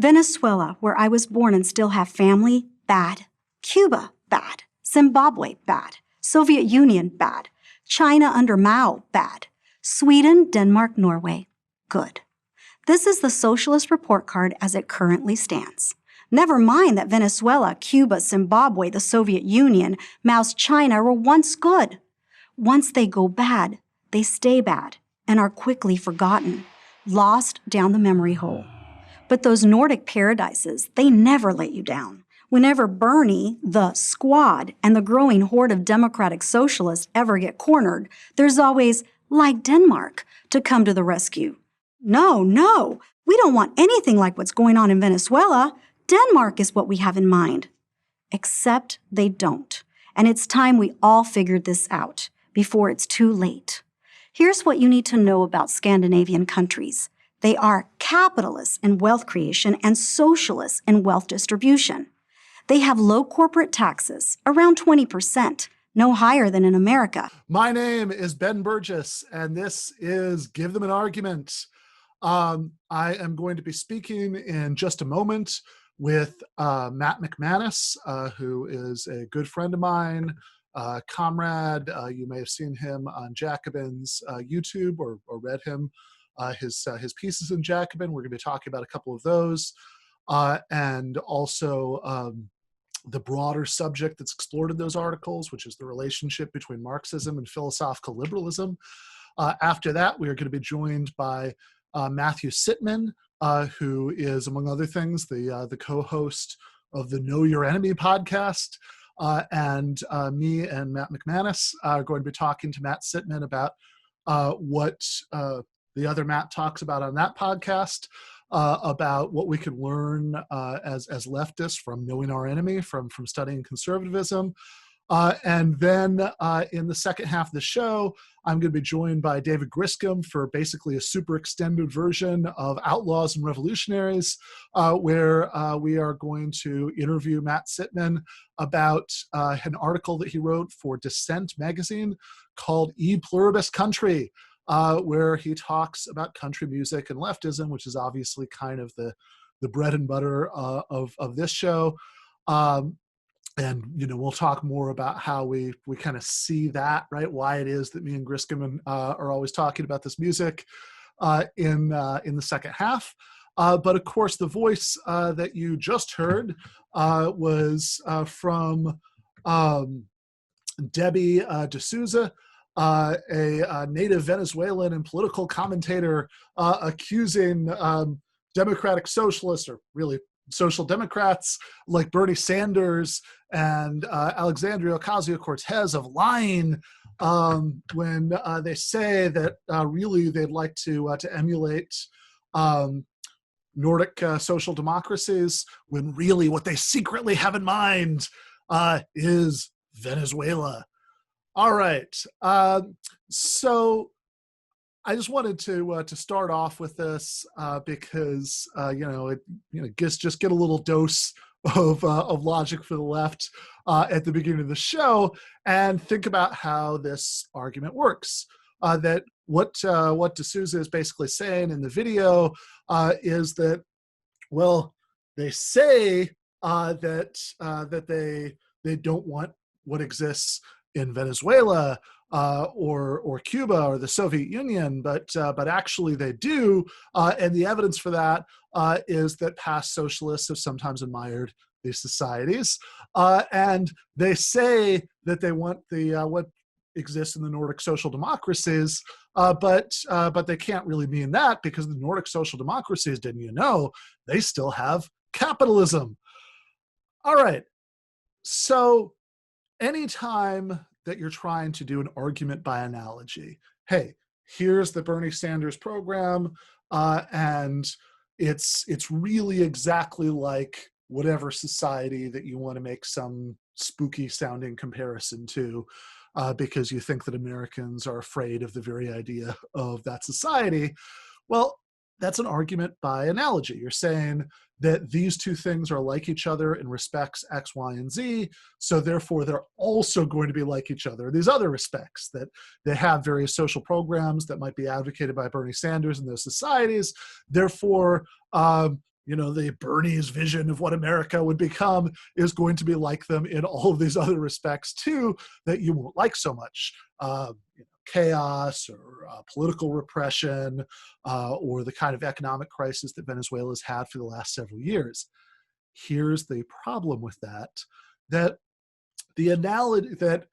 Venezuela, where I was born and still have family, bad. Cuba, bad. Zimbabwe, bad. Soviet Union, bad. China under Mao, bad. Sweden, Denmark, Norway, good. This is the socialist report card as it currently stands. Never mind that Venezuela, Cuba, Zimbabwe, the Soviet Union, Mao's China were once good. Once they go bad, they stay bad and are quickly forgotten, lost down the memory hole. But those Nordic paradises, they never let you down. Whenever Bernie, the squad, and the growing horde of democratic socialists ever get cornered, there's always, like Denmark, to come to the rescue. No, we don't want anything like what's going on in Venezuela. Denmark is what we have in mind. Except they don't. And it's time we all figured this out before it's too late. Here's what you need to know about Scandinavian countries. They are capitalists in wealth creation and socialists in wealth distribution. They have low corporate taxes, around 20%, no higher than in America. My name is Ben Burgis, and this is Give Them an Argument. I am going to be speaking in just a moment with Matt McManus, who is a good friend of mine, comrade. You may have seen him on Jacobin's YouTube or read him, his pieces in Jacobin. We're going to be talking about a couple of those, and also the broader subject that's explored in those articles, which is the relationship between Marxism and philosophical liberalism. After that, we are going to be joined by Matthew Sitman, who is, among other things, the co-host of the Know Your Enemy podcast. And me and Matt McManus are going to be talking to Matt Sitman about what the other Matt talks about on that podcast, about what we can learn as leftists from knowing our enemy, from studying conservatism. And then in the second half of the show, I'm going to be joined by David Griscom for basically a super extended version of Outlaws and Revolutionaries, where we are going to interview Matt Sitman about an article that he wrote for Dissent magazine called E Pluribus Country, where he talks about country music and leftism, which is obviously kind of the bread and butter of this show. And, we'll talk more about how we kind of see that, right? Why it is that me and Griscom are always talking about this music in the second half. But of course, the voice that you just heard was from Debbie D'Souza, a native Venezuelan and political commentator, accusing democratic socialists, or really social democrats like Bernie Sanders and Alexandria Ocasio-Cortez of lying when they say that really they'd like to emulate Nordic social democracies, when really what they secretly have in mind is Venezuela. All right, so I just wanted to start off with this because just get a little dose of logic for the left at the beginning of the show, and think about how this argument works. That what D'Souza is basically saying in the video is that, well, they say that they don't want what exists in Venezuela or Cuba or the Soviet Union, but actually they do, and the evidence for that is that past socialists have sometimes admired these societies, and they say that they want the what exists in the Nordic social democracies, but they can't really mean that, because the Nordic social democracies, didn't you know, they still have capitalism. All right, so anytime that you're trying to do an argument by analogy, hey, here's the Bernie Sanders program, and it's really exactly like whatever society that you want to make some spooky sounding comparison to, because you think that Americans are afraid of the very idea of that society. Well, that's an argument by analogy. You're saying that these two things are like each other in respects X, Y, and Z, so therefore they're also going to be like each other in these other respects, that they have various social programs that might be advocated by Bernie Sanders in those societies. Therefore, the Bernie's vision of what America would become is going to be like them in all of these other respects too, that you won't like so much. Chaos or political repression or the kind of economic crisis that Venezuela's had for the last several years. Here's the problem with that the analogy that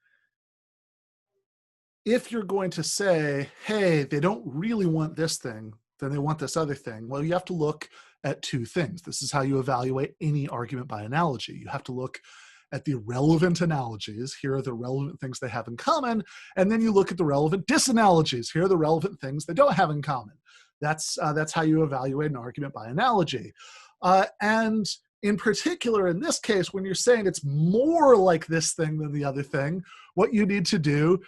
if you're going to say, hey, they don't really want this thing, then they want this other thing, well, you have to look at two things. This is how you evaluate any argument by analogy. You have to look at the relevant analogies. Here are the relevant things they have in common. And then you look at the relevant disanalogies. Here are the relevant things they don't have in common. That's how you evaluate an argument by analogy. And in particular, in this case, when you're saying it's more like this thing than the other thing, what you need to do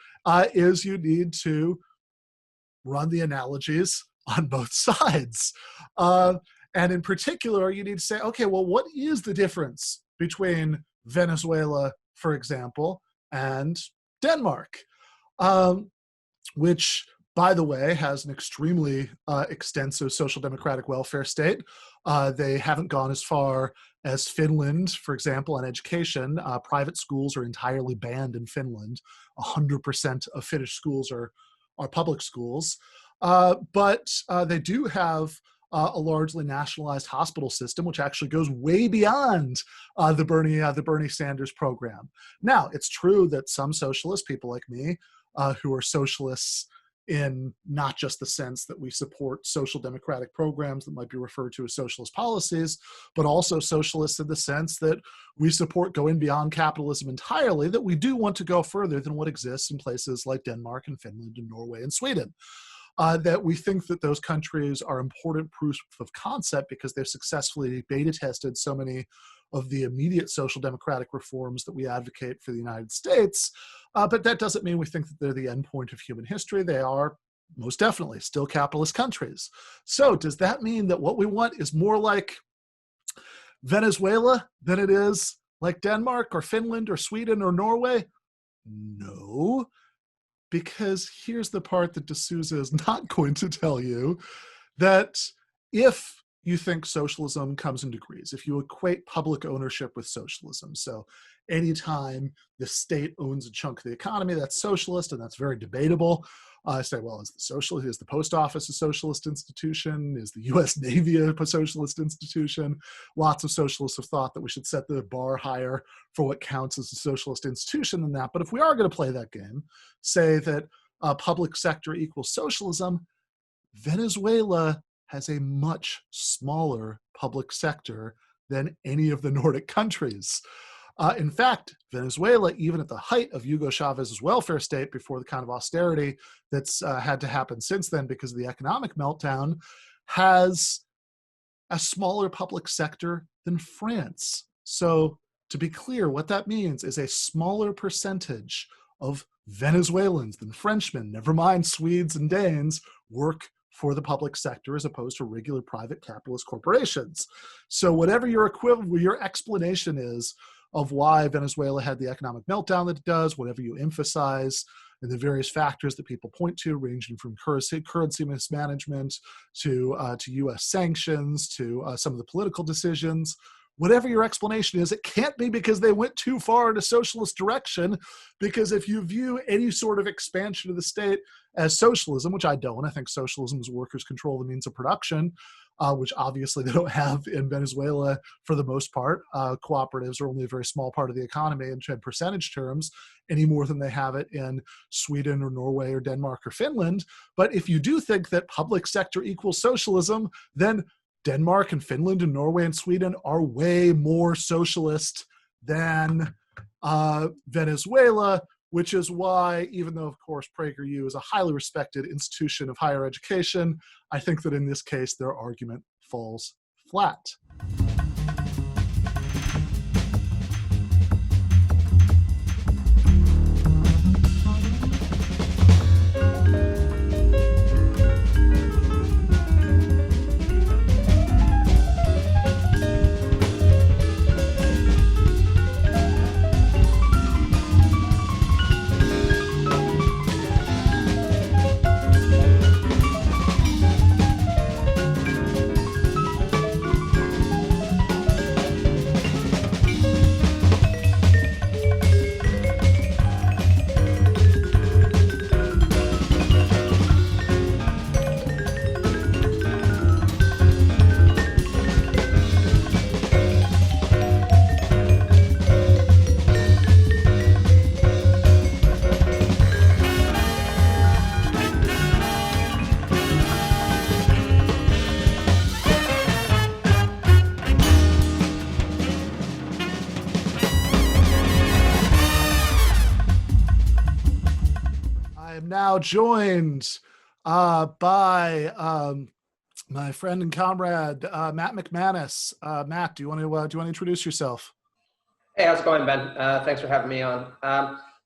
is you need to run the analogies on both sides. And in particular, you need to say, okay, well, what is the difference between Venezuela, for example, and Denmark, which, by the way, has an extremely extensive social democratic welfare state. They haven't gone as far as Finland, for example, on education. Private schools are entirely banned in Finland. 100% of Finnish schools are public schools. But they do have a largely nationalized hospital system, which actually goes way beyond the Bernie Sanders program. Now, it's true that some socialist people like me, who are socialists in not just the sense that we support social democratic programs that might be referred to as socialist policies, but also socialists in the sense that we support going beyond capitalism entirely, that we do want to go further than what exists in places like Denmark and Finland and Norway and Sweden. That we think that those countries are important proofs of concept because they've successfully beta tested so many of the immediate social democratic reforms that we advocate for the United States. But that doesn't mean we think that they're the end point of human history. They are most definitely still capitalist countries. So does that mean that what we want is more like Venezuela than it is like Denmark or Finland or Sweden or Norway? No. Because here's the part that D'Souza is not going to tell you, that if you think socialism comes in degrees, if you equate public ownership with socialism, so anytime the state owns a chunk of the economy, that's socialist, and that's very debatable. I say, well, is the post office a socialist institution? Is the US Navy a socialist institution? Lots of socialists have thought that we should set the bar higher for what counts as a socialist institution than that. But if we are going to play that game, say that public sector equals socialism, Venezuela has a much smaller public sector than any of the Nordic countries. In fact, Venezuela, even at the height of Hugo Chavez's welfare state, before the kind of austerity that's had to happen since then because of the economic meltdown, has a smaller public sector than France. So to be clear, what that means is a smaller percentage of Venezuelans than Frenchmen, never mind Swedes and Danes, work for the public sector as opposed to regular private capitalist corporations. So whatever your explanation is of why Venezuela had the economic meltdown that it does, whatever you emphasize, and the various factors that people point to, ranging from currency mismanagement to U.S. sanctions to some of the political decisions, whatever your explanation is, it can't be because they went too far in a socialist direction, because if you view any sort of expansion of the state as socialism, which I don't, I think socialism is workers control the means of production, which obviously they don't have in Venezuela for the most part. Cooperatives are only a very small part of the economy in percentage terms, any more than they have it in Sweden or Norway or Denmark or Finland. But if you do think that public sector equals socialism, then Denmark and Finland and Norway and Sweden are way more socialist than Venezuela, which is why, even though, of course, PragerU is a highly respected institution of higher education, I think that in this case, their argument falls flat. I am now joined by my friend and comrade Matt McManus. Matt, do you want to introduce yourself? Hey, how's it going, Ben? Thanks for having me on.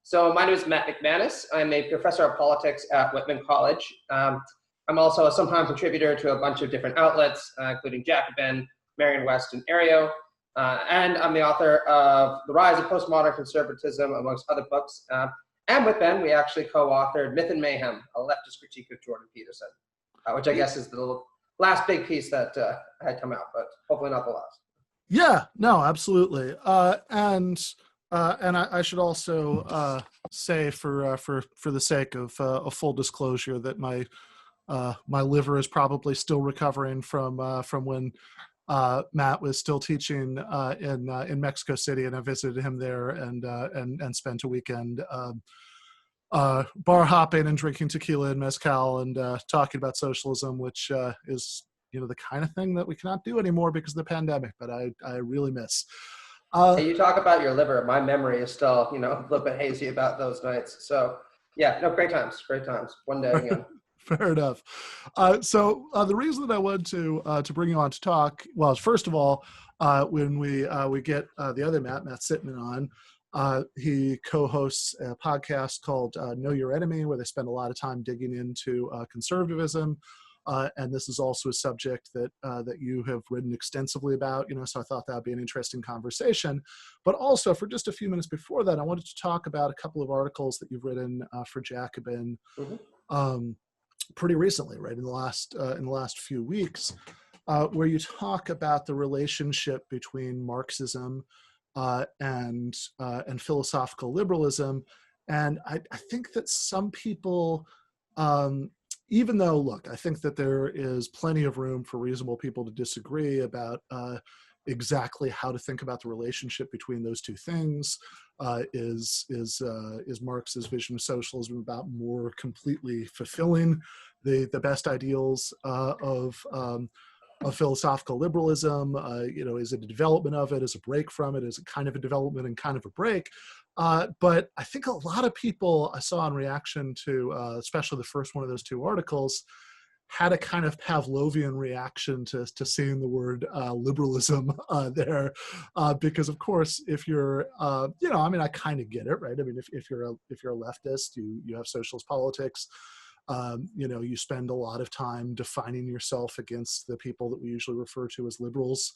So my name is Matt McManus. I'm a professor of politics at Whitman College. I'm also a sometime contributor to a bunch of different outlets, including Jacobin, Marion West, and Aereo. And I'm the author of The Rise of Postmodern Conservatism, amongst other books. And with Ben, we actually co-authored Myth and Mayhem, a leftist critique of Jordan Peterson, which I guess is the last big piece that had come out, but hopefully not the last. Yeah, no, absolutely. And I should also say, for the sake of a full disclosure, that my liver is probably still recovering from when Matt was still teaching in Mexico City, and I visited him there and spent a weekend bar hopping and drinking tequila and mezcal and talking about socialism, which is the kind of thing that we cannot do anymore because of the pandemic, but I really miss. Hey, you talk about your liver. My memory is still, a little bit hazy about those nights. So yeah, no, great times. One day again. Fair enough. So the reason that I wanted to bring you on to talk, well, first of all, when we get the other Matt Sitman on, he co-hosts a podcast called Know Your Enemy, where they spend a lot of time digging into conservatism. And this is also a subject that you have written extensively about, so I thought that would be an interesting conversation. But also, for just a few minutes before that, I wanted to talk about a couple of articles that you've written for Jacobin pretty recently, right, in the last few weeks, where you talk about the relationship between Marxism and philosophical liberalism. And I think that some people, even though, look, I think that there is plenty of room for reasonable people to disagree about exactly how to think about the relationship between those two things. Is Marx's vision of socialism about more completely fulfilling the best ideals of philosophical liberalism? Is it a development of it? Is it a break from it? Is it kind of a development and kind of a break? But I think a lot of people I saw in reaction to, especially the first one of those two articles, had a kind of Pavlovian reaction to seeing the word liberalism there, because of course, if you're, I kind of get it, right? I mean, if you're a leftist, you have socialist politics. You spend a lot of time defining yourself against the people that we usually refer to as liberals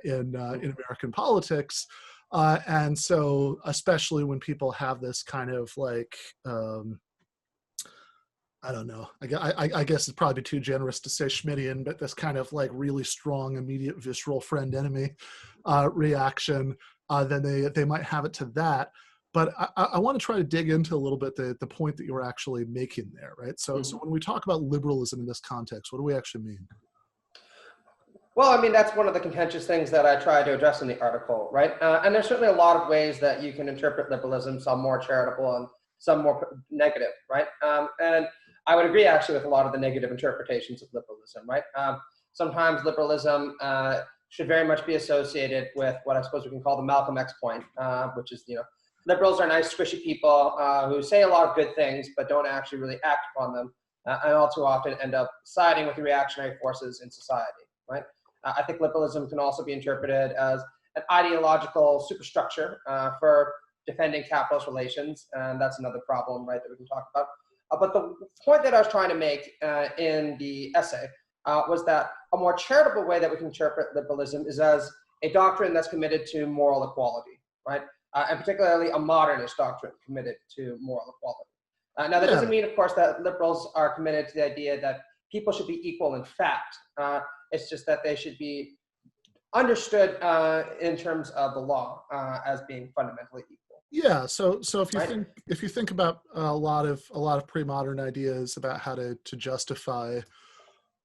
in American politics. And so, especially when people have this kind of like, I don't know, I guess it's probably too generous to say Schmittian, but this kind of like really strong, immediate, visceral friend-enemy reaction, then they might have it to that. But I want to try to dig into a little bit the point that you were actually making there, right? So when we talk about liberalism in this context, what do we actually mean? Well, I mean, that's one of the contentious things that I try to address in the article, right? And there's certainly a lot of ways that you can interpret liberalism, some more charitable and some more negative, right? And I would agree actually with a lot of the negative interpretations of liberalism, right? Sometimes liberalism should very much be associated with what I suppose we can call the Malcolm X point, which is, liberals are nice, squishy people who say a lot of good things, but don't actually really act upon them, and all too often end up siding with the reactionary forces in society, right? I think liberalism can also be interpreted as an ideological superstructure for defending capitalist relations, and that's another problem, right, that we can talk about. But the point that I was trying to make in the essay was that a more charitable way that we can interpret liberalism is as a doctrine that's committed to moral equality, right? And particularly a modernist doctrine committed to moral equality. Now, that doesn't mean, of course, that liberals are committed to the idea that people should be equal in fact. It's just that they should be understood in terms of the law as being fundamentally equal. Yeah. So if you think about a lot of pre-modern ideas about how to justify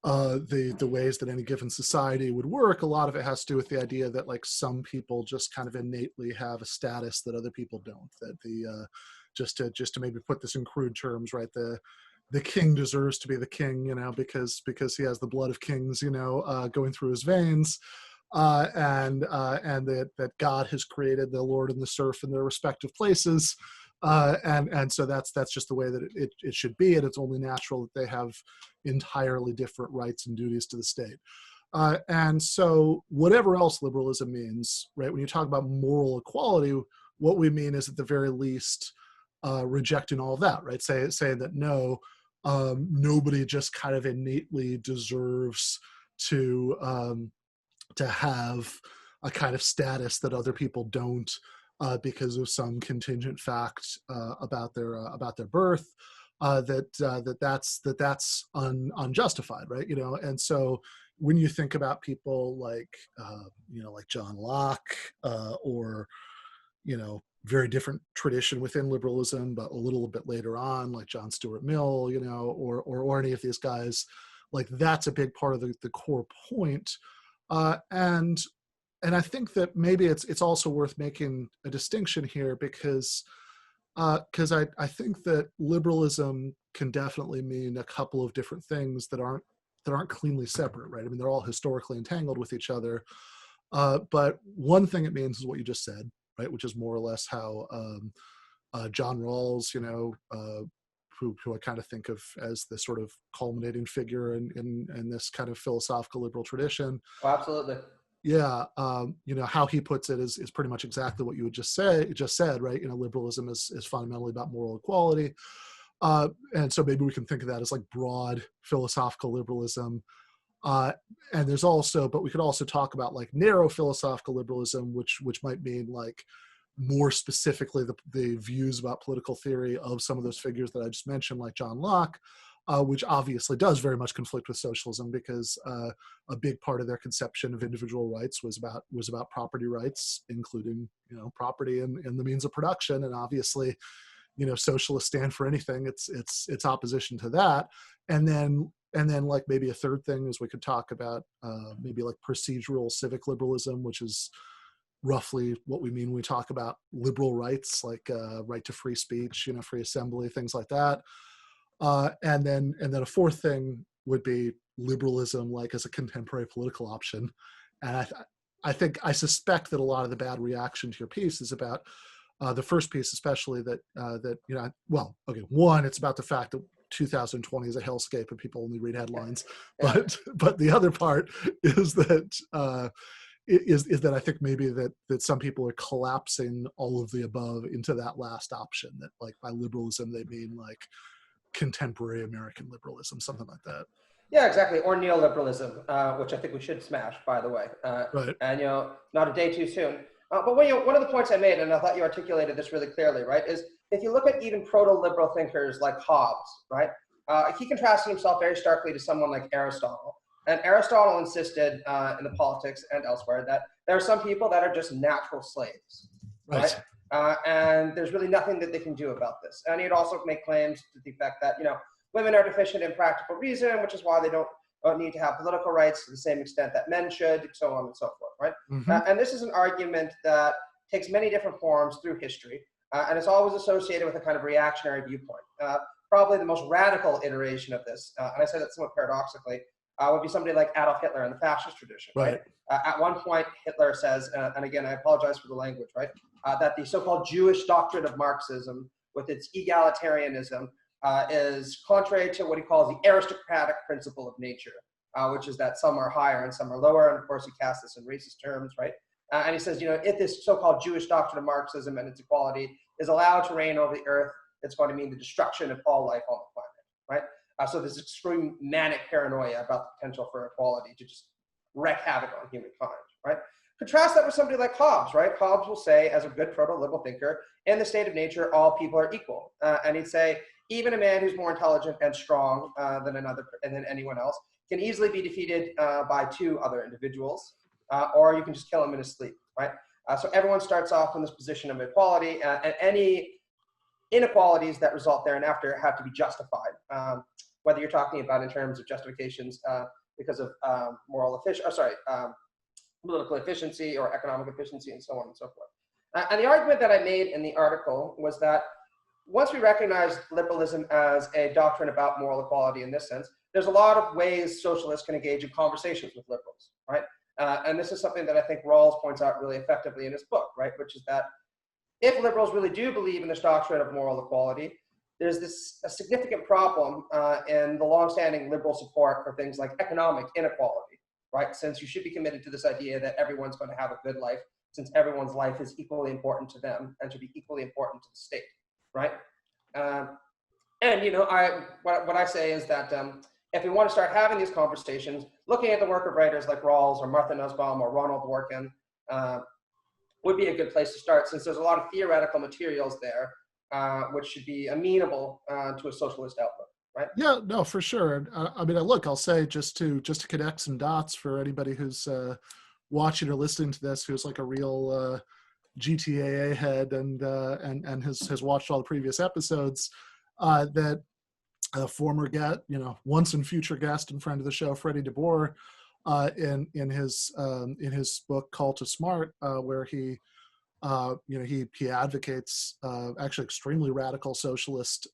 the ways that any given society would work, a lot of it has to do with the idea that like some people just kind of innately have a status that other people don't. That the just to maybe put this in crude terms, right? The king deserves to be the king, because he has the blood of kings, going through his veins. And that God has created the Lord and the serf in their respective places, And so that's just the way that it should be, and it's only natural that they have entirely different rights and duties to the state. And so whatever else liberalism means, right, when you talk about moral equality, what we mean is at the very least rejecting all of that, right? Saying that no, nobody just kind of innately deserves to have a kind of status that other people don't because of some contingent fact about their birth. That's unjustified, right? You know, and so when you think about people like like John Locke or very different tradition within liberalism, but a little bit later on, like John Stuart Mill, or any of these guys, like that's a big part of the core point. And I think that maybe it's also worth making a distinction here because I think that liberalism can definitely mean a couple of different things that aren't cleanly separate, right? I mean, they're all historically entangled with each other. But one thing it means is what you just said, right? Which is more or less how John Rawls, who I kind of think of as the sort of culminating figure in this kind of philosophical liberal tradition. Oh, absolutely. Yeah, how he puts it is pretty much exactly what you would just said, right? Liberalism is fundamentally about moral equality. And so maybe we can think of that as like broad philosophical liberalism. And but we could also talk about like narrow philosophical liberalism, which might mean like more specifically the views about political theory of some of those figures that I just mentioned, like John Locke, which obviously does very much conflict with socialism because a big part of their conception of individual rights was about property rights, including property and the means of production. And obviously, socialists stand for anything. It's opposition to that. And then like maybe a third thing is we could talk about maybe like procedural civic liberalism, which is roughly what we mean when we talk about liberal rights, like right to free speech, free assembly, things like that. And then a fourth thing would be liberalism, like as a contemporary political option. And I suspect that a lot of the bad reaction to your piece is about the first piece, especially one, it's about the fact that 2020 is a hellscape and people only read headlines. Yeah. But the other part is that is that I think maybe that some people are collapsing all of the above into that last option, that like by liberalism they mean like contemporary American liberalism, something like that. Yeah, exactly. Or neoliberalism, which I think we should smash, by the way. Right. And not a day too soon. But one of the points I made, and I thought you articulated this really clearly, right, is if you look at even proto-liberal thinkers like Hobbes, right, he contrasted himself very starkly to someone like Aristotle. And Aristotle insisted in the Politics and elsewhere that there are some people that are just natural slaves, right? And there's really nothing that they can do about this. And he'd also make claims to the effect that, women are deficient in practical reason, which is why they don't need to have political rights to the same extent that men should, so on and so forth, right? Mm-hmm. And this is an argument that takes many different forms through history, and it's always associated with a kind of reactionary viewpoint. Probably the most radical iteration of this, and I say that somewhat paradoxically, would be somebody like Adolf Hitler in the fascist tradition, right? At one point, Hitler says, and again, I apologize for the language, right? That the so-called Jewish doctrine of Marxism, with its egalitarianism, is contrary to what he calls the aristocratic principle of nature, which is that some are higher and some are lower. And of course, he casts this in racist terms, right? And he says, if this so-called Jewish doctrine of Marxism and its equality is allowed to reign over the earth, it's going to mean the destruction of all life on the planet, right? So there's extreme manic paranoia about the potential for equality to just wreak havoc on humankind, right? Contrast that with somebody like Hobbes, right? Hobbes will say, as a good proto-liberal thinker, in the state of nature, all people are equal. And he'd say, even a man who's more intelligent and strong than anyone else can easily be defeated by two other individuals, or you can just kill him in his sleep, right? So everyone starts off in this position of equality, and any inequalities that result thereafter have to be justified, whether you're talking about in terms of justifications because of political efficiency or economic efficiency and so on and so forth. And the argument that I made in the article was that once we recognize liberalism as a doctrine about moral equality in this sense, there's a lot of ways socialists can engage in conversations with liberals, right? And this is something that I think Rawls points out really effectively in his book, right? Which is that if liberals really do believe in this doctrine of moral equality, there's a significant problem in the longstanding liberal support for things like economic inequality, right? Since you should be committed to this idea that everyone's going to have a good life, since everyone's life is equally important to them and should be equally important to the state, right? And what I say is that if we want to start having these conversations, looking at the work of writers like Rawls or Martha Nussbaum or Ronald Dworkin would be a good place to start, since there's a lot of theoretical materials there which should be amenable to a socialist outlook, right? Yeah, no, for sure. And I mean, look, I'll say just to connect some dots for anybody who's watching or listening to this, who's like a real GTAA head and has watched all the previous episodes, that a former guest, once and future guest and friend of the show, Freddie DeBoer, in his book Call to Smart, where he advocates actually extremely radical socialist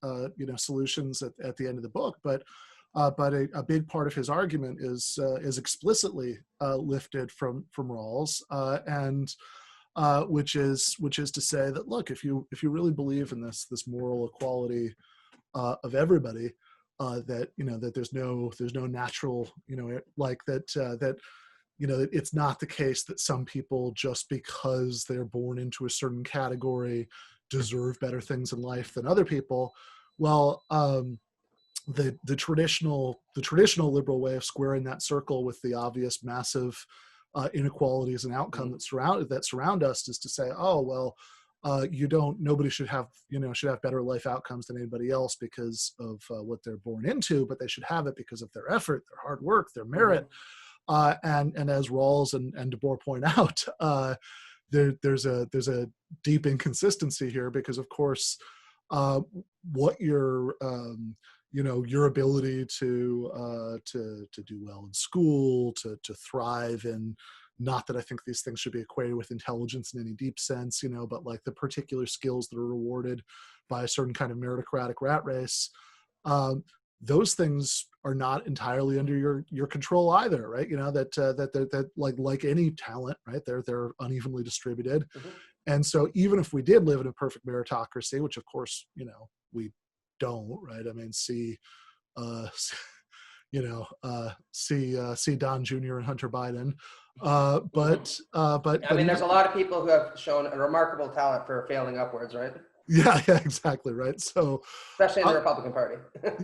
solutions at the end of the book, but a big part of his argument is explicitly lifted from Rawls, and which is to say that, look, if you really believe in this moral equality of everybody, that there's no natural, that it's not the case that some people, just because they're born into a certain category, deserve better things in life than other people. Well, the traditional liberal way of squaring that circle with the obvious massive inequalities and outcome that surround us is to say, oh, well, nobody should have better life outcomes than anybody else because of what they're born into, but they should have it because of their effort, their hard work, their merit. And as Rawls and DeBoer point out, there's a deep inconsistency here, because of course, what your ability to do well in school, to thrive in, not that I think these things should be equated with intelligence in any deep sense, but like the particular skills that are rewarded by a certain kind of meritocratic rat race, those things are not entirely under your control either, right? That like any talent, right? They're unevenly distributed. Mm-hmm. And so even if we did live in a perfect meritocracy, which of course, we don't, right? I mean, see Don Jr. and Hunter Biden. But I mean, there's a lot of people who have shown a remarkable talent for failing upwards, right? Yeah, exactly, right. So especially in the Republican Party.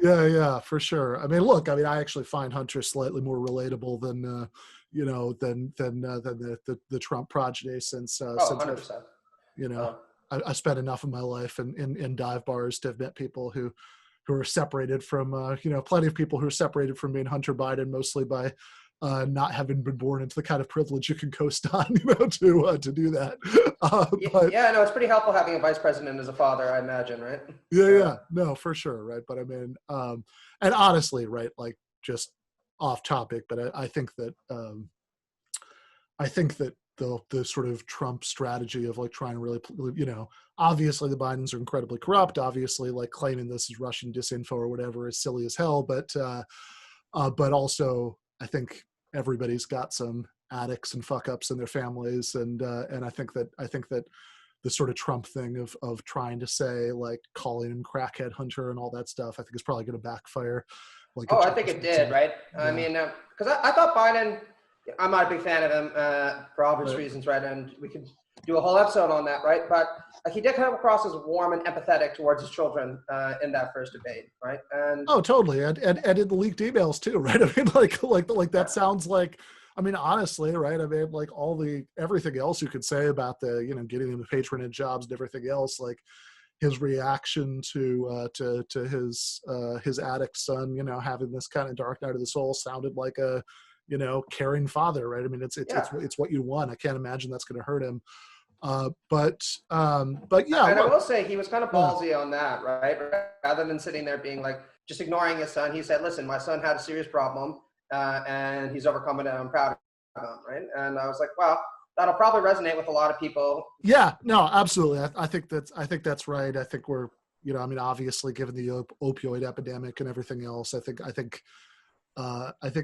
yeah, for sure. I mean, look, I actually find Hunter slightly more relatable than the Trump progeny, since 100%. I spent enough of my life in dive bars to have met people who are separated from plenty of people who are separated from being Hunter Biden, mostly by not having been born into the kind of privilege you can coast on, to do that. It's pretty helpful having a vice president as a father, I imagine, right? Yeah, no, for sure, right? But I mean, and honestly, right, like, just off topic, but I think that the sort of Trump strategy of like trying to really, obviously the Bidens are incredibly corrupt. Obviously, like claiming this is Russian disinfo or whatever is silly as hell. But also, I think everybody's got some addicts and fuck ups in their families, and I think that the sort of Trump thing of trying to say, like, calling him crackhead Hunter and all that stuff, I think is probably going to backfire. Like, I think it did, right? Yeah. I mean, because I thought Biden, I'm not a big fan of him for obvious reasons, right? And we could do a whole episode on that, right? But he did come across as warm and empathetic towards his children in that first debate, right? And totally, and in the leaked emails too, right? I mean, like that sounds like, I mean, honestly, right? I mean, like everything else you could say about the getting him the patronage jobs and everything else, like his reaction to his addict son, having this kind of dark night of the soul, sounded like a caring father, right? I mean, it's what you want. I can't imagine that's going to hurt him. But yeah. And I will say he was kind of ballsy on that, right? Rather than sitting there being like just ignoring his son, he said, "Listen, my son had a serious problem, and he's overcome it, and I'm proud of him." Right? And I was like, "Wow, that'll probably resonate with a lot of people." Yeah, no, absolutely. I think that's right. I think we're, I mean, obviously, given the opioid epidemic and everything else, I think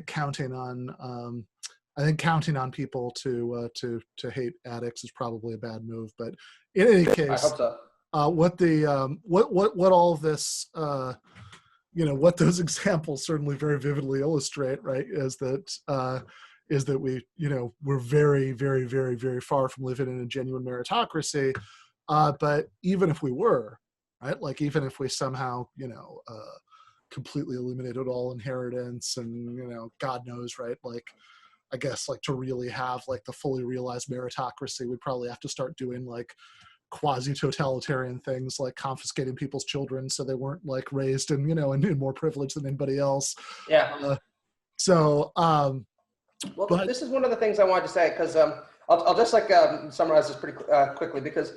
counting on I think counting on people to hate addicts is probably a bad move. But in any case, I hope so. What all of this what those examples certainly very vividly illustrate, right, is that we we're very, very, very, very far from living in a genuine meritocracy. But even if we were, right, like even if we somehow completely eliminated all inheritance and God knows, right, like I guess like to really have like the fully realized meritocracy, we'd probably have to start doing like quasi-totalitarian things like confiscating people's children so they weren't like raised in in more privilege than anybody else. Yeah. Well, But this is one of the things I wanted to say, because I'll just like summarize this pretty quickly, because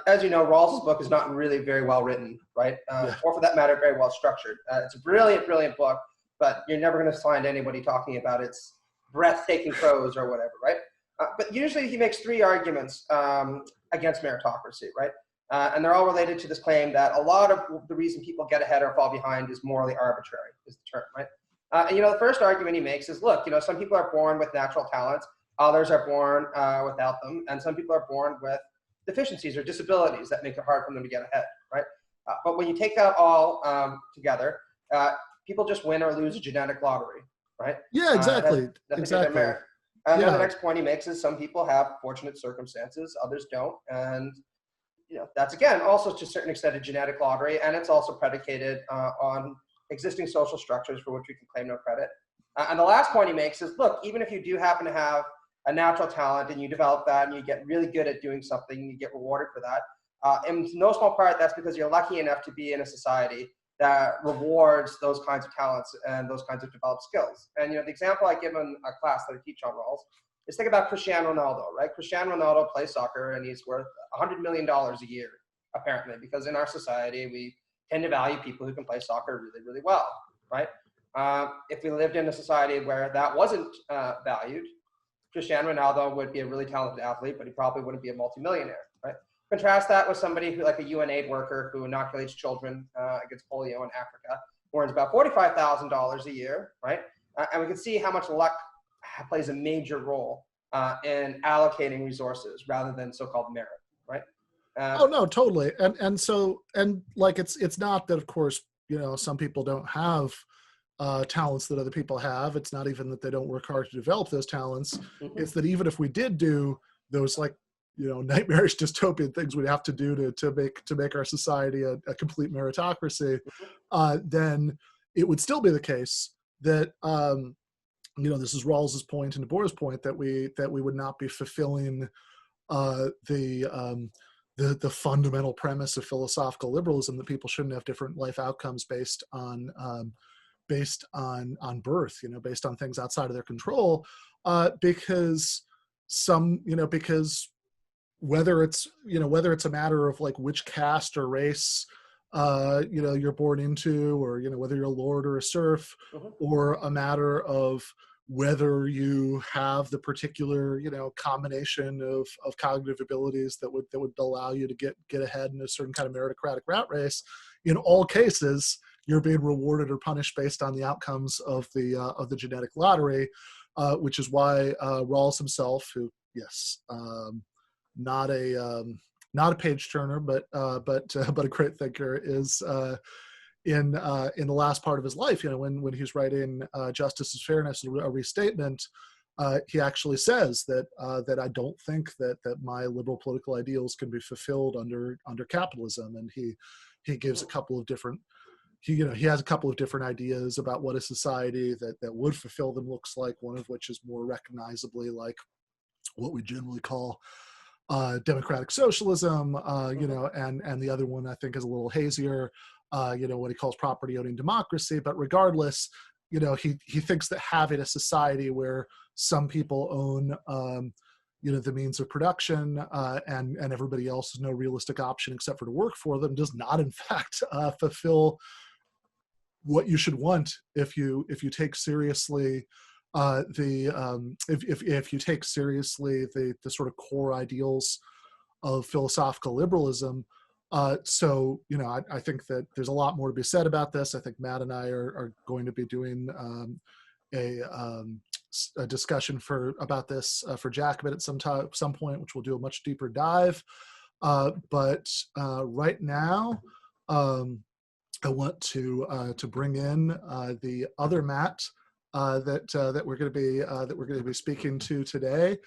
as you know, Rawls's book is not really very well written, right? Or for that matter, very well structured. It's a brilliant, brilliant book, but you're never going to find anybody talking about its breathtaking prose or whatever, right? But usually he makes three arguments against meritocracy, right? And they're all related to this claim that a lot of the reason people get ahead or fall behind is morally arbitrary, is the term, right? And the first argument he makes is, look, some people are born with natural talents, others are born without them, and some people are born with deficiencies or disabilities that make it hard for them to get ahead, right? But when you take that all together, people just win or lose a genetic lottery, right? Yeah, exactly. Exactly. And then the next point he makes is some people have fortunate circumstances, others don't. And that's, again, also to a certain extent a genetic lottery, and it's also predicated on existing social structures for which we can claim no credit. And the last point he makes is, look, even if you do happen to have a natural talent and you develop that and you get really good at doing something, you get rewarded for that. In no small part, that's because you're lucky enough to be in a society that rewards those kinds of talents and those kinds of developed skills. And the example I give in a class that I teach on Rawls is, think about Cristiano Ronaldo, right? Cristiano Ronaldo plays soccer and he's worth $100 million a year, apparently, because in our society we tend to value people who can play soccer really, really well, right? If we lived in a society where that wasn't valued, Cristiano Ronaldo would be a really talented athlete, but he probably wouldn't be a multimillionaire, right? Contrast that with somebody who, like a UNAID worker who inoculates children against polio in Africa, who earns about $45,000 a year, right? And we can see how much luck plays a major role in allocating resources rather than so-called merit, right? Oh no, totally. And like it's not that, of course, some people don't have talents that other people have. It's not even that they don't work hard to develop those talents. Mm-hmm. It's that even if we did do those like nightmarish dystopian things we'd have to do to make our society a complete meritocracy, then it would still be the case that this is Rawls's point and De Boer's point that we would not be fulfilling the fundamental premise of philosophical liberalism, that people shouldn't have different life outcomes based on birth, based on things outside of their control, because whether it's a matter of like which caste or race you're born into, or whether you're a lord or a serf, Mm-hmm. or a matter of whether you have the particular combination of cognitive abilities that would allow you to get ahead in a certain kind of meritocratic rat race. In all cases, you're being rewarded or punished based on the outcomes of the genetic lottery, which is why Rawls himself, who not a page turner, but a great thinker, is in the last part of his life, when he's writing Justice is Fairness, a restatement, he actually says that I don't think that my liberal political ideals can be fulfilled under capitalism, and he gives a couple of different. He has a couple of different ideas about what a society that would fulfill them looks like, one of which is more recognizably like what we generally call democratic socialism, and the other one I think is a little hazier, what he calls property owning democracy. But regardless, he thinks that having a society where some people own the means of production, and everybody else has no realistic option except for to work for them, does not in fact fulfill what you should want if you take seriously if you take seriously the sort of core ideals of philosophical liberalism. So I think that there's a lot more to be said about this. I think Matt and I are going to be doing a discussion about this for Jacobin at some point, which we'll do a much deeper dive. But right now, I want to bring in the other Matt that we're going to be speaking to today.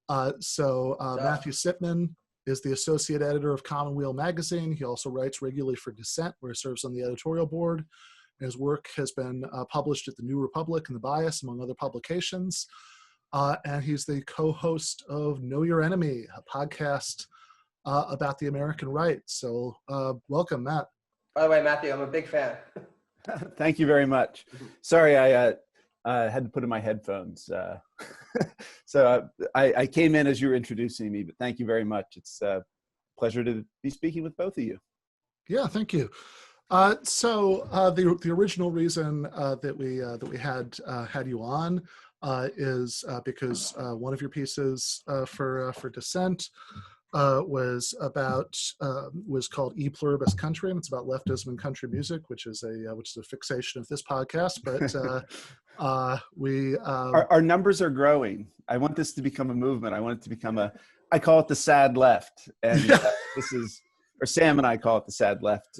Matthew Sitman is the associate editor of Commonweal magazine. He also writes regularly for Dissent, where he serves on the editorial board. His work has been published at the New Republic and The Bias, among other publications. And he's the co-host of Know Your Enemy, a podcast about the American right. So welcome, Matt. By the way, Matthew, I'm a big fan. Thank you very much. Sorry, I had to put in my headphones. So I came in as you were introducing me, but thank you very much. It's a pleasure to be speaking with both of you. Yeah, thank you. The original reason that we had you on is because one of your pieces for Dissent was called E Pluribus Country, and it's about leftism and country music, which is a fixation of this podcast. But our numbers are growing. I want this to become a movement. I want it to become I call it the sad left, and Sam and I call it the sad left.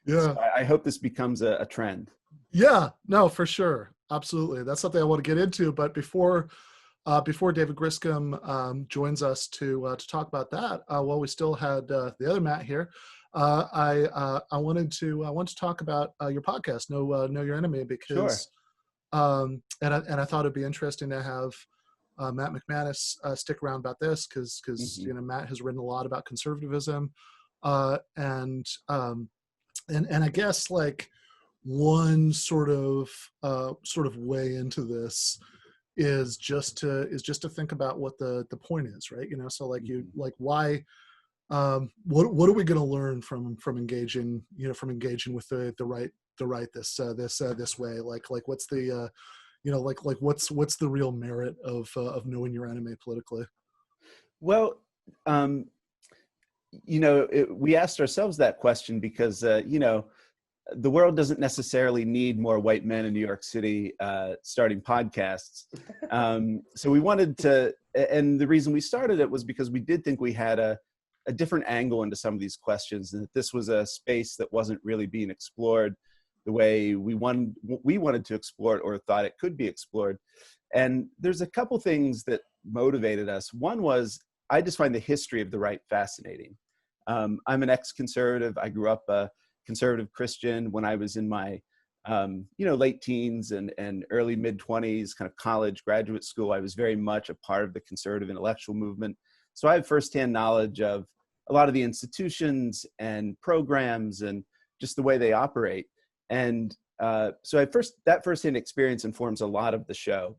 So I hope this becomes a trend. Yeah, no, for sure. Absolutely. That's something I want to get into. But before David Griscom joins us to talk about that, while we still had the other Matt here, I wanted to talk about your podcast, Know Your Enemy, because and I thought it'd be interesting to have Matt McManus stick around about this because Matt has written a lot about conservatism, and I guess like one sort of way into this is just to think about what the point is, right? So why what are we going to learn from engaging with the right this way? Like what's the what's the real merit of knowing your enemy politically? Well, we asked ourselves that question because, the world doesn't necessarily need more white men in New York City starting podcasts. So we wanted to, and the reason we started it was because we did think we had a different angle into some of these questions, and that this was a space that wasn't really being explored the way we wanted to explore it or thought it could be explored. And there's a couple things that motivated us. One was, I just find the history of the right fascinating. I'm an ex-conservative. I grew up a conservative Christian when I was in my late teens and early mid-20s, kind of college, graduate school. I was very much a part of the conservative intellectual movement. So I have firsthand knowledge of a lot of the institutions and programs and just the way they operate. And so that firsthand experience informs a lot of the show.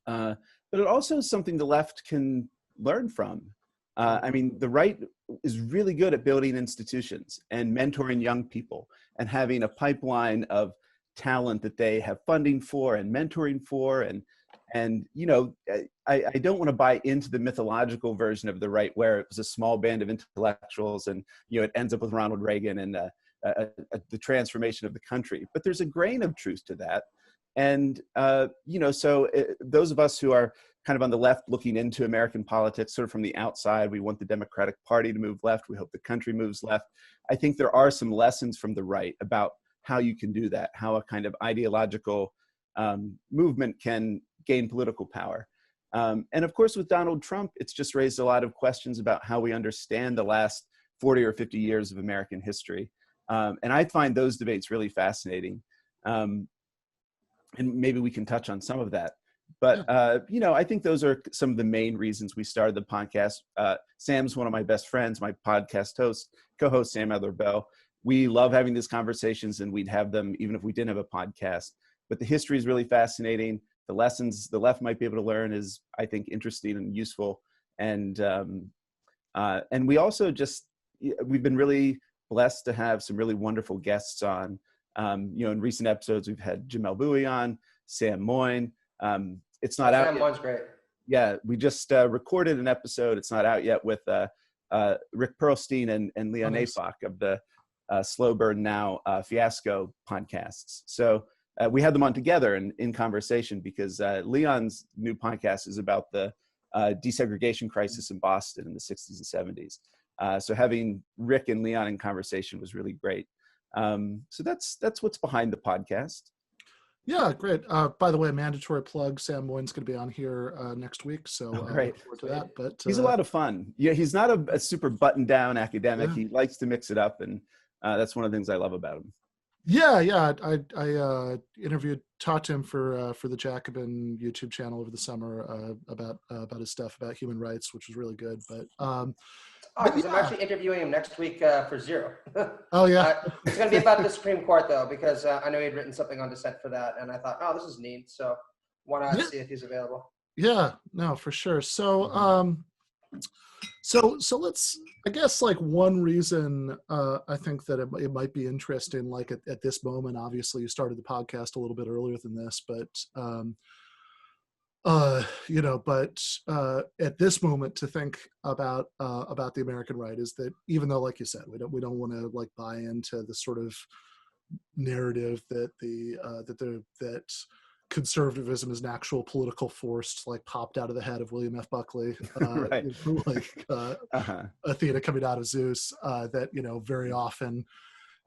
But it also is something the left can learn from. The right is really good at building institutions and mentoring young people and having a pipeline of talent that they have funding for and mentoring for. And I don't want to buy into the mythological version of the right where it was a small band of intellectuals and, it ends up with Ronald Reagan and the transformation of the country. But there's a grain of truth to that. And, those of us who are kind of on the left looking into American politics, sort of from the outside, we want the Democratic Party to move left. We hope the country moves left. I think there are some lessons from the right about how you can do that, how a kind of ideological movement can gain political power. And of course, with Donald Trump, it's just raised a lot of questions about how we understand the last 40 or 50 years of American history. And I find those debates really fascinating. And maybe we can touch on some of that. But, I think those are some of the main reasons we started the podcast. Sam's one of my best friends, my podcast co-host, Sam Adler-Bell. We love having these conversations, and we'd have them even if we didn't have a podcast. But the history is really fascinating. The lessons the left might be able to learn is, I think, interesting and useful. And we also we've been really blessed to have some really wonderful guests on. In recent episodes, we've had Jamel Bowie on, Sam Moyn. It's not out yet. Sam Moyn's great. Yeah, we just recorded an episode. It's not out yet with Rick Perlstein and Leon Nafok of the Slow Burn Now Fiasco podcasts. So we had them on together in conversation because Leon's new podcast is about the desegregation crisis in Boston in the 60s and 70s. So having Rick and Leon in conversation was really great. So that's what's behind the podcast. Yeah, great. By the way, mandatory plug, Sam Moyne's going to be on here next week, so great. Look forward to that. But he's a lot of fun. Yeah, he's not a super buttoned down academic. Yeah. He likes to mix it up, and that's one of the things I love about him. Yeah. I talked to him for the Jacobin YouTube channel over the summer about his stuff about human rights, which was really good. But because I'm actually interviewing him next week for Zero. Oh yeah, it's going to be about the Supreme Court though, because I know he'd written something on dissent for that, and I thought, oh, this is neat. So why not see if he's available? Yeah, no, for sure. So so let's, I guess, like one reason I think that it might be interesting, like at this moment, obviously you started the podcast a little bit earlier than this, but at this moment to think about the American right is that even though, like you said, we don't want to like buy into the sort of narrative that that conservatism is an actual political force like popped out of the head of William F. Buckley, Right. Athena coming out of Zeus, that very often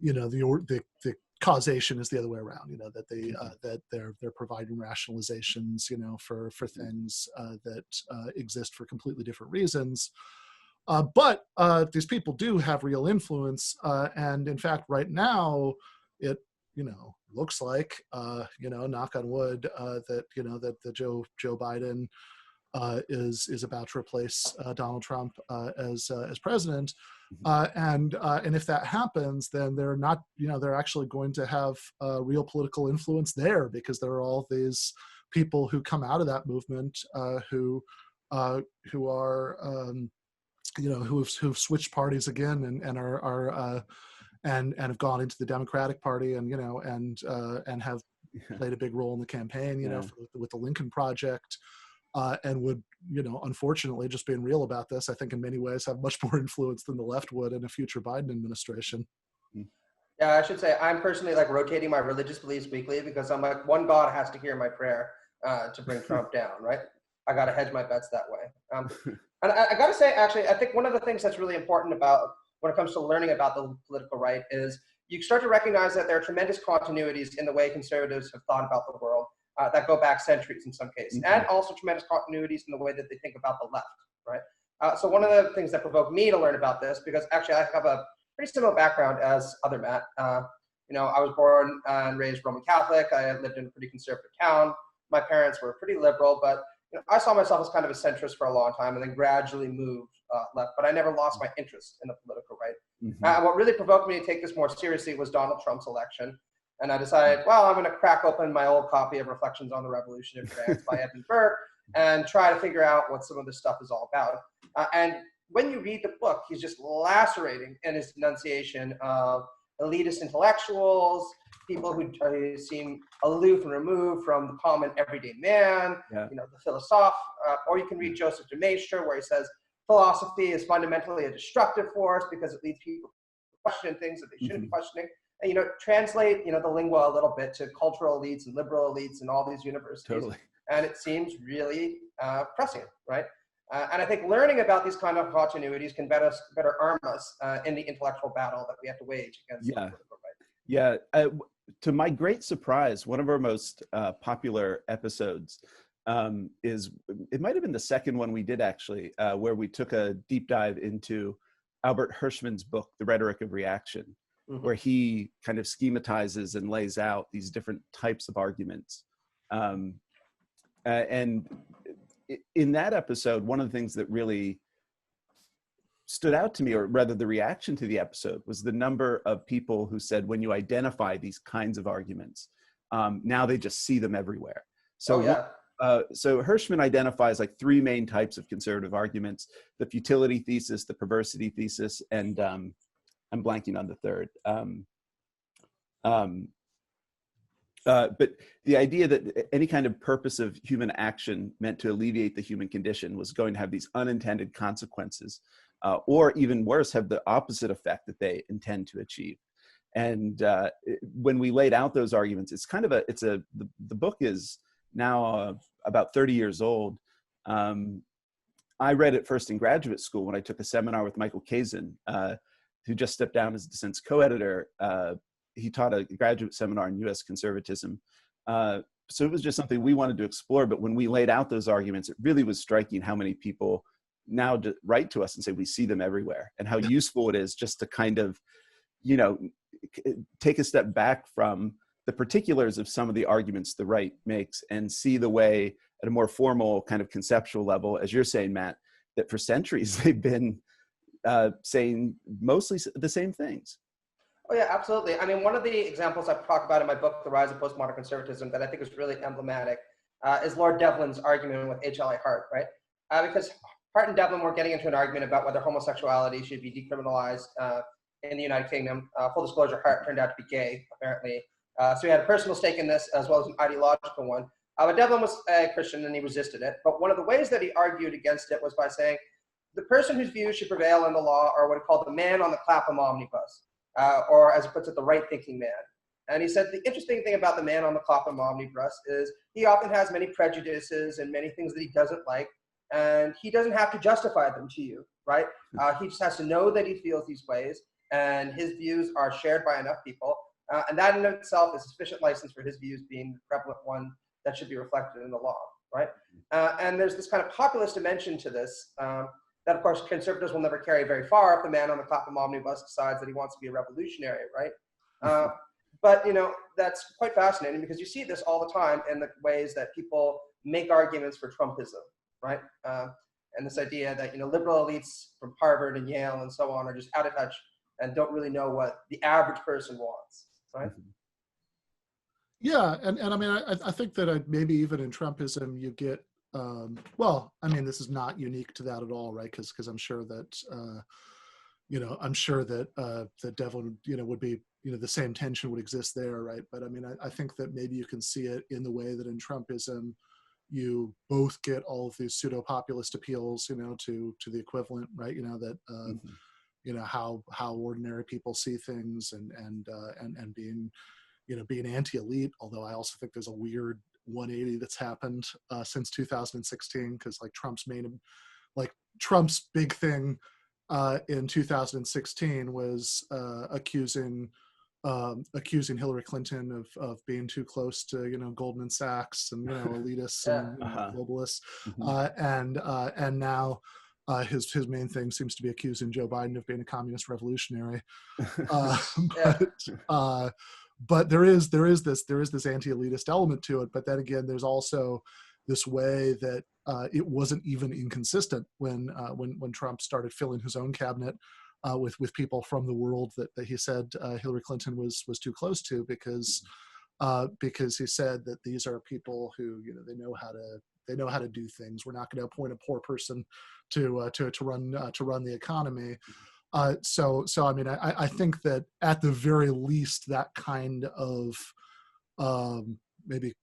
the causation is the other way around, that they that they're providing rationalizations for things that exist for completely different reasons, but these people do have real influence, and in fact right now it looks like knock on wood, that Joe Biden is about to replace Donald Trump as president, and if that happens, then they're not they're actually going to have real political influence there, because there are all these people who come out of that movement who are who've switched parties again and are and have gone into the Democratic Party and have played a big role in the campaign, with the Lincoln Project, and would, unfortunately, just being real about this, I think in many ways have much more influence than the left would in a future Biden administration. Yeah, I should say I'm personally like rotating my religious beliefs weekly, because I'm like, one God has to hear my prayer to bring Trump down, right? I got to hedge my bets that way. And I got to say, actually, I think one of the things that's really important about when it comes to learning about the political right is you start to recognize that there are tremendous continuities in the way conservatives have thought about the world that go back centuries in some cases, and also tremendous continuities in the way that they think about the left, right? So one of the things that provoked me to learn about this, because actually I have a pretty similar background as other Matt. I was born and raised Roman Catholic. I lived in a pretty conservative town. My parents were pretty liberal, but I saw myself as kind of a centrist for a long time, and then gradually moved left, but I never lost my interest in the political right. What really provoked me to take this more seriously was Donald Trump's election. And I decided, well, I'm going to crack open my old copy of Reflections on the Revolution in France by Edmund Burke and try to figure out what some of this stuff is all about. And when you read the book, he's just lacerating in his denunciation of elitist intellectuals, people who seem aloof and removed from the common everyday man, the philosophe. Or you can read Joseph de Maistre, where he says philosophy is fundamentally a destructive force because it leads people to question things that they shouldn't be questioning. And, translate, the lingua a little bit to cultural elites and liberal elites and all these universities. Totally. And it seems really prescient, right? And I think learning about these kind of continuities can better arm us in the intellectual battle that we have to wage against the political right. Yeah. To my great surprise, one of our most popular episodes is, it might have been the second one we did actually, where we took a deep dive into Albert Hirschman's book, The Rhetoric of Reaction, where he kind of schematizes and lays out these different types of arguments. And in that episode, one of the things that really stood out to me, or rather the reaction to the episode, was the number of people who said when you identify these kinds of arguments, now they just see them everywhere. So, so Hirschman identifies like three main types of conservative arguments: the futility thesis, the perversity thesis, and I'm blanking on the third. But the idea that any kind of purpose of human action meant to alleviate the human condition was going to have these unintended consequences, or even worse, have the opposite effect that they intend to achieve. And when we laid out those arguments, it's kind of the book is now about 30 years old. I read it first in graduate school when I took a seminar with Michael Kazin, who just stepped down as Dissent's co-editor. He taught a graduate seminar in US conservatism. So it was just something we wanted to explore. But when we laid out those arguments, it really was striking how many people now write to us and say we see them everywhere, and how useful it is just to kind of, take a step back from the particulars of some of the arguments the right makes and see the way at a more formal kind of conceptual level, as you're saying, Matt, that for centuries they've been saying mostly the same things. Oh yeah, absolutely. I mean, one of the examples I talk about in my book, The Rise of Postmodern Conservatism, that I think is really emblematic is Lord Devlin's argument with H.L.A. Hart, right? Because Hart and Devlin were getting into an argument about whether homosexuality should be decriminalized in the United Kingdom. Full disclosure, Hart turned out to be gay, apparently. So he had a personal stake in this as well as an ideological one. But Devlin was a Christian and he resisted it. But one of the ways that he argued against it was by saying the person whose views should prevail in the law are what he called the man on the Clapham omnibus. Or as he puts it, the right-thinking man. And he said the interesting thing about the man on the Clapham omnibus is he often has many prejudices and many things that he doesn't like, and he doesn't have to justify them to you, right? He just has to know that he feels these ways, and his views are shared by enough people, and that in itself is sufficient license for his views being the prevalent one that should be reflected in the law, right? And there's this kind of populist dimension to this, that of course conservatives will never carry very far if the man on the Clapham omnibus decides that he wants to be a revolutionary, right? But that's quite fascinating because you see this all the time in the ways that people make arguments for Trumpism, right? And this idea that liberal elites from Harvard and Yale and so on are just out of touch and don't really know what the average person wants, right? Yeah, and I mean, I think that maybe even in Trumpism you get, well, I mean, this is not unique to that at all, right? Because I'm sure that, that Devlin, would be, the same tension would exist there, right? But I mean, I think that maybe you can see it in the way that in Trumpism, you both get all of these pseudo-populist appeals, to the equivalent, right? That, how ordinary people see things and being, being anti-elite, although I also think there's a weird 180 that's happened since 2016, because Trump's big thing in 2016 was accusing Hillary Clinton of being too close to Goldman Sachs and elitists and globalists, and now his main thing seems to be accusing Joe Biden of being a communist revolutionary. But there is this anti-elitist element to it. But then again, there's also this way that it wasn't even inconsistent when Trump started filling his own cabinet with people from the world that he said Hillary Clinton was too close to, because he said that these are people who they know how to do things. We're not going to appoint a poor person to run the economy. So I mean, I think that at the very least, that kind of maybe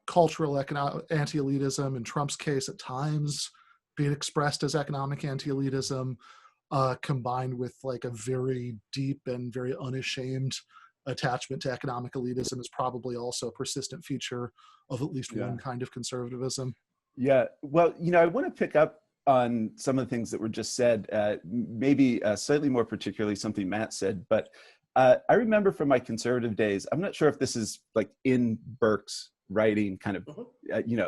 cultural anti-elitism, in Trump's case at times being expressed as economic anti-elitism, combined with like a very deep and very unashamed attachment to economic elitism, is probably also a persistent feature of at least one kind of conservatism. Yeah, well, I want to pick up on some of the things that were just said, maybe slightly more particularly something Matt said, but I remember from my conservative days, I'm not sure if this is like in Burke's writing kind of,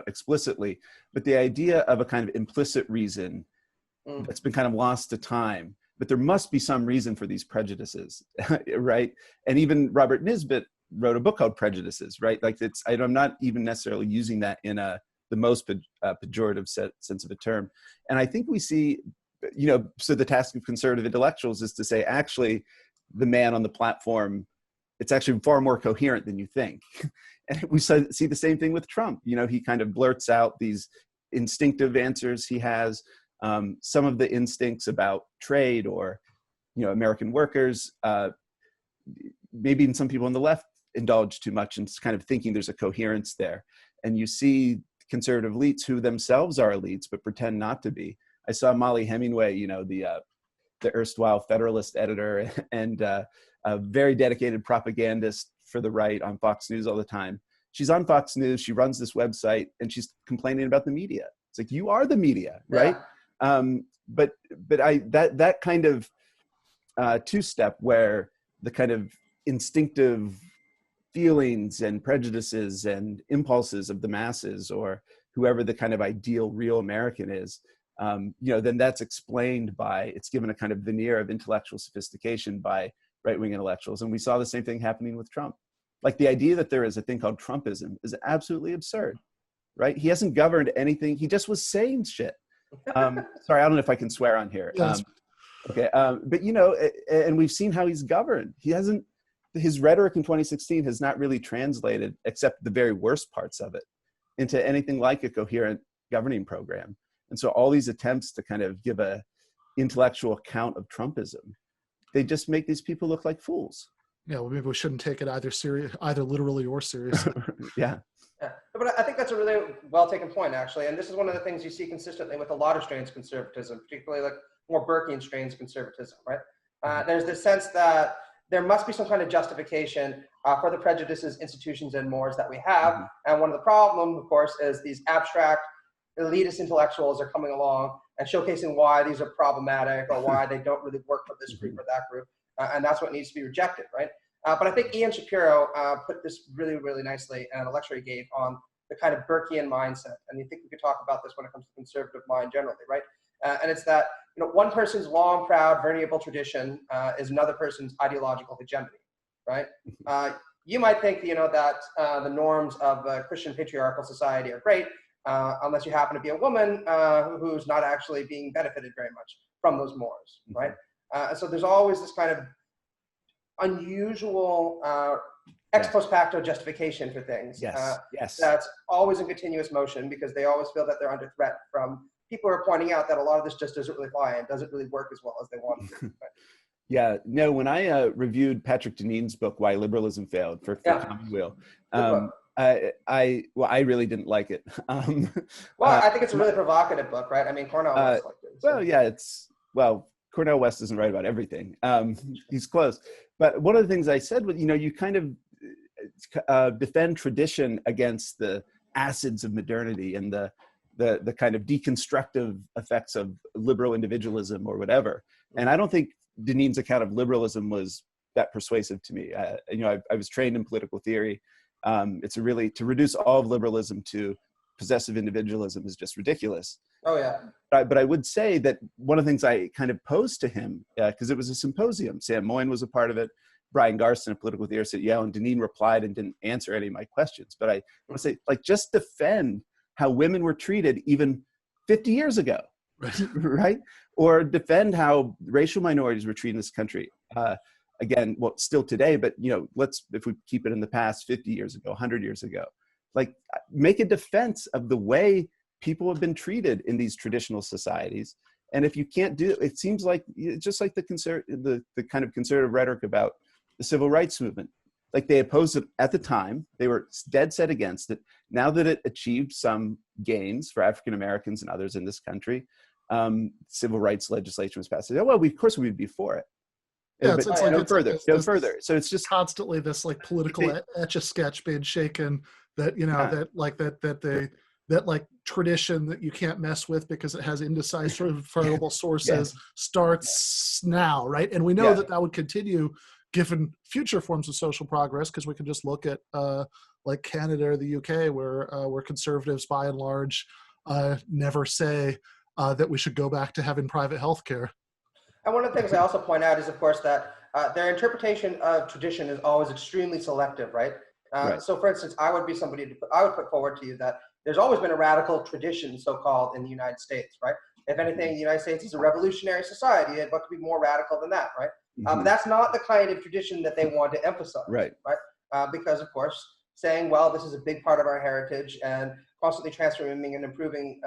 explicitly, but the idea of a kind of implicit reason that's been kind of lost to time, but there must be some reason for these prejudices, right? And even Robert Nisbet wrote a book called Prejudices, right? Like I'm not even necessarily using that in the most pejorative sense of a term. And I think we see, so the task of conservative intellectuals is to say, actually, the man on the platform, it's actually far more coherent than you think. And we see the same thing with Trump. He kind of blurts out these instinctive answers he has, some of the instincts about trade or, American workers, maybe even some people on the left indulge too much in kind of thinking there's a coherence there. And you see conservative elites who themselves are elites but pretend not to be. I saw Molly Hemingway, the erstwhile Federalist editor, and a very dedicated propagandist for the right on Fox News all the time. She's on Fox News, she runs this website, and she's complaining about the media. It's like, you are the media, right? Yeah. But that kind of two-step where the kind of instinctive feelings and prejudices and impulses of the masses, or whoever the kind of ideal real American is, then that's explained by, it's given a kind of veneer of intellectual sophistication by right-wing intellectuals. And we saw the same thing happening with Trump. Like, the idea that there is a thing called Trumpism is absolutely absurd, right? He hasn't governed anything. He just was saying shit. Sorry, I don't know if I can swear on here. Yes. Okay, but and we've seen how he's governed. His rhetoric in 2016 has not really translated, except the very worst parts of it, into anything like a coherent governing program. And so all these attempts to kind of give a intellectual account of Trumpism, they just make these people look like fools. Yeah, well, maybe we shouldn't take it either literally or seriously. Yeah. Yeah, but I think that's a really well taken point, actually. And this is one of the things you see consistently with a lot of strains of conservatism, particularly like more Burkean strains of conservatism, right? There's this sense that there must be some kind of justification for the prejudices, institutions, and mores that we have. Mm-hmm. And one of the problems, of course, is these abstract elitist intellectuals are coming along and showcasing why these are problematic or why they don't really work for this group or that group. And that's what needs to be rejected, right? But I think Ian Shapiro put this really, really nicely in a lecture he gave on the kind of Burkean mindset. And you think we could talk about this when it comes to the conservative mind generally, right? And it's that, one person's long, proud, venerable tradition is another person's ideological hegemony, right? You might think, that the norms of a Christian patriarchal society are great, unless you happen to be a woman who's not actually being benefited very much from those mores, right? So there's always this kind of unusual ex post facto justification for things. Yes. That's always in continuous motion because they always feel that they're under threat from people who are pointing out that a lot of this just doesn't really fly and doesn't really work as well as they want it to. Yeah, no, when I reviewed Patrick Deneen's book, Why Liberalism Failed for Commonweal, I really didn't like it. I think it's a really provocative book, right? I mean, Cornell West liked it. So. Well, yeah, Cornell West isn't right about everything. He's close. But one of the things I said was, you kind of defend tradition against the acids of modernity and the kind of deconstructive effects of liberal individualism or whatever. And I don't think Deneen's account of liberalism was that persuasive to me. I was trained in political theory. To reduce all of liberalism to possessive individualism is just ridiculous. Oh, yeah. But I would say that one of the things I kind of posed to him, because it was a symposium, Sam Moyn was a part of it, Brian Garson, a political theorist at Yale, and Deneen replied and didn't answer any of my questions. But I want to say, just defend how women were treated even 50 years ago, right? Or defend how racial minorities were treated in this country. Again, well, still today, but if we keep it in the past 50 years ago, 100 years ago, make a defense of the way people have been treated in these traditional societies. And if you can't do it, it seems like just like the kind of conservative rhetoric about the civil rights movement. Like, they opposed it at the time, they were dead set against it. Now that it achieved some gains for African Americans and others in this country, civil rights legislation was passed. Of course we'd be for it. Yeah, but it's no further. So it's just constantly this political etch-a-sketch being shaken that that tradition that you can't mess with because it has indecipherable sources starts now, right? And we know that would continue given future forms of social progress, because we can just look at Canada or the UK, where conservatives by and large never say that we should go back to having private health care. And one of the things I also point out is, of course, that their interpretation of tradition is always extremely selective, right? So, for instance, I would put forward to you that there's always been a radical tradition, so-called, in the United States, right? If anything, the United States is a revolutionary society, and what could be more radical than that, right? But that's not the kind of tradition that they want to emphasize, right? Because, of course, saying, well, this is a big part of our heritage, and constantly transforming and improving,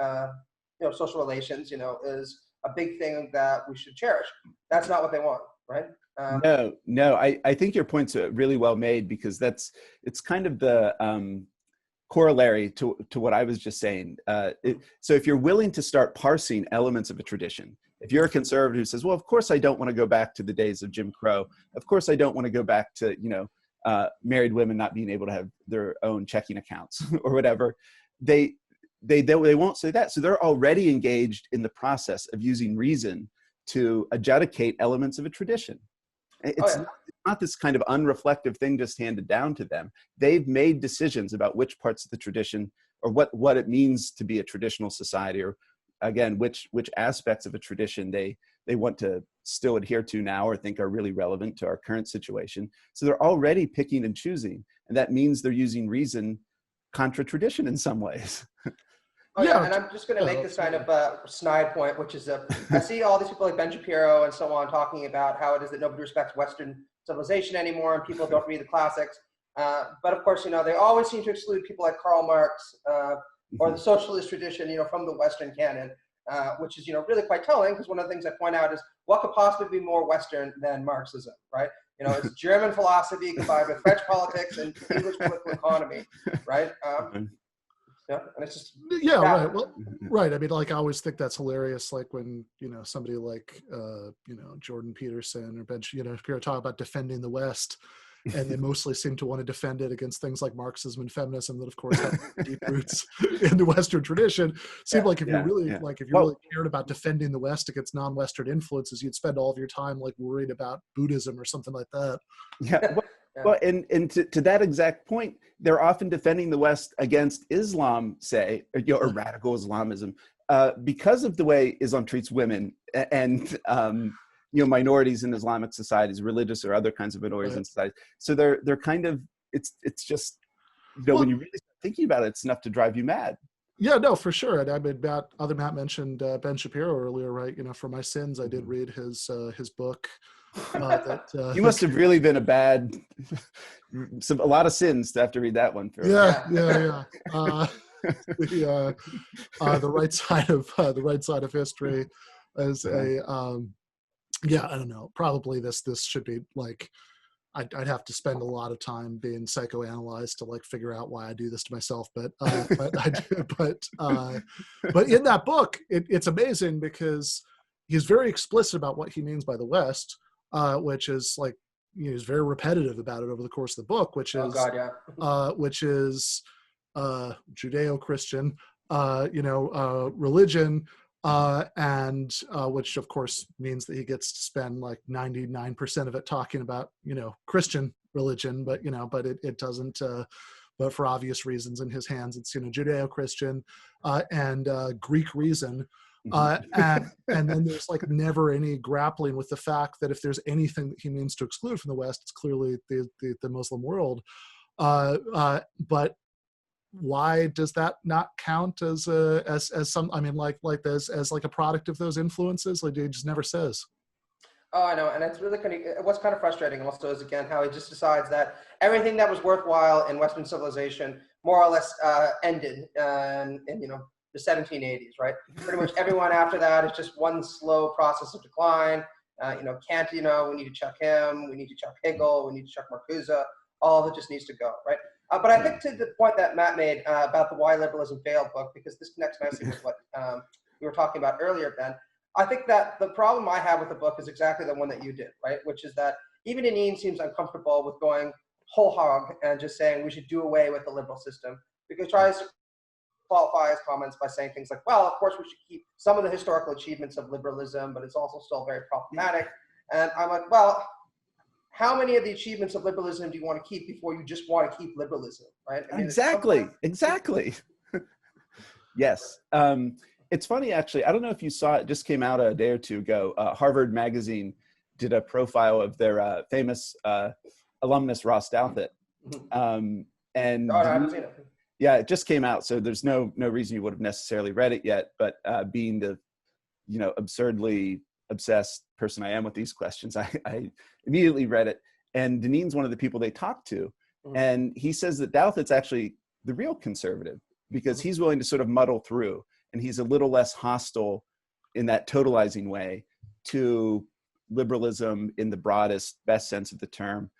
social relations, is a big thing that we should cherish. That's not what they want, right? No. I think your point's really well made, because it's kind of the corollary to what I was just saying. So if you're willing to start parsing elements of a tradition If you're a conservative who says, well, of course I don't want to go back to the days of Jim Crow. Of course I don't want to go back to, married women not being able to have their own checking accounts or whatever. They won't say that. So they're already engaged in the process of using reason to adjudicate elements of a tradition. It's not this kind of unreflective thing just handed down to them. They've made decisions about which parts of the tradition, or what it means to be a traditional society, or again, which aspects of a tradition they want to still adhere to now or think are really relevant to our current situation. So they're already picking and choosing, and that means they're using reason contra tradition in some ways. Oh yeah, and I'm just going to make this kind of snide point, which is I see all these people like Ben Shapiro and so on talking about how it is that nobody respects Western civilization anymore and people don't read the classics. But of course, they always seem to exclude people like Karl Marx or the socialist tradition, from the Western canon, which is, really quite telling, because one of the things I point out is what could possibly be more Western than Marxism, right? It's German philosophy combined with French politics and English political economy, right? Yeah, and it's just right. Well, right. I mean, I always think that's hilarious. Like when somebody like Jordan Peterson or Ben Shapiro talk about defending the West, and they mostly seem to want to defend it against things like Marxism and feminism that, of course, have deep roots in the Western tradition. Seems like if you really really cared about defending the West against non-Western influences, you'd spend all of your time worried about Buddhism or something like that. Yeah. Well, and to that exact point, they're often defending the West against Islam, say, or radical Islamism, because of the way Islam treats women and minorities in Islamic societies, religious or other kinds of minorities in society. So they're kind of it's just when you really start thinking about it, it's enough to drive you mad. Yeah, no, for sure. And I mean, Matt mentioned Ben Shapiro earlier, right? For my sins, I did read his book. You must have really been a lot of sins to have to read that one. Yeah. The right side of history as I don't know. Probably this should be I'd have to spend a lot of time being psychoanalyzed to figure out why I do this to myself. But in that book, it's amazing because he's very explicit about what he means by the West. Which is he's very repetitive about it over the course of the book, which is Judeo-Christian, religion, and which of course means that he gets to spend 99% of it talking about Christian religion, but it doesn't. But for obvious reasons, in his hands, it's Judeo-Christian and Greek reason. And then there's never any grappling with the fact that if there's anything that he means to exclude from the West, it's clearly the Muslim world. But why does that not count as some? I mean, as a product of those influences? He just never says. Oh, I know, and it's really what's kind of frustrating also is again how he just decides that everything that was worthwhile in Western civilization more or less ended in the 1780s, right? Pretty much everyone after that is just one slow process of decline. Kant, we need to check him. We need to check Hegel. We need to check Marcuse. All of it just needs to go, right? But I think to the point that Matt made about the Why Liberalism Failed book, because this connects nicely with what we were talking about earlier, Ben. I think that the problem I have with the book is exactly the one that you did, right? Which is that even Deneen seems uncomfortable with going whole hog and just saying we should do away with the liberal system, because he tries to qualify his comments by saying things like, well, of course we should keep some of the historical achievements of liberalism, but it's also still very problematic. And I'm like, well, how many of the achievements of liberalism do you want to keep before you just want to keep liberalism, right? I mean, exactly. Yes. It's funny, actually. I don't know if you saw it, just came out a day or two ago. Harvard Magazine did a profile of their famous alumnus, Ross Douthat. I haven't seen it. Yeah, it just came out, so there's no reason you would have necessarily read it yet. But being the absurdly obsessed person I am with these questions, I immediately read it. And Deneen's one of the people they talked to, and he says that Douthat's actually the real conservative because he's willing to sort of muddle through, and he's a little less hostile in that totalizing way to liberalism in the broadest, best sense of the term.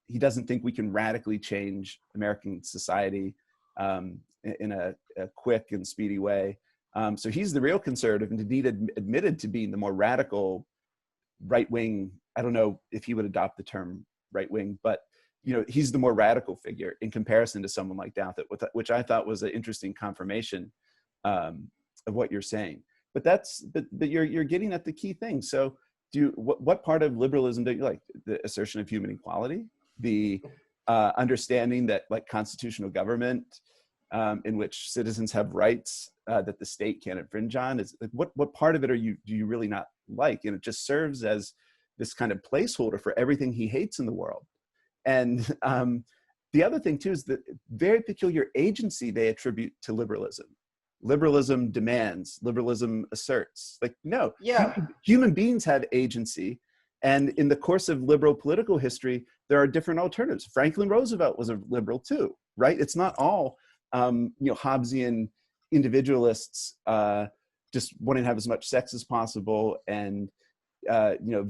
He doesn't think we can radically change American society in a quick and speedy way. So he's the real conservative, and indeed admitted to being the more radical right-wing. I don't know if he would adopt the term right-wing, but he's the more radical figure in comparison to someone like Douthit, which I thought was an interesting confirmation of what you're saying. But you're getting at the key thing. So what part of liberalism do you like? The assertion of human equality, the understanding that like constitutional government, in which citizens have rights that the state can't infringe on, is like, what part of it do you really not like? And it just serves as this kind of placeholder for everything he hates in the world. And the other thing too is the very peculiar agency they attribute to liberalism. Liberalism demands, liberalism asserts. Like, no, human beings have agency. And in the course of liberal political history, there are different alternatives. Franklin Roosevelt was a liberal too, right? It's not all Hobbesian individualists just wanting to have as much sex as possible and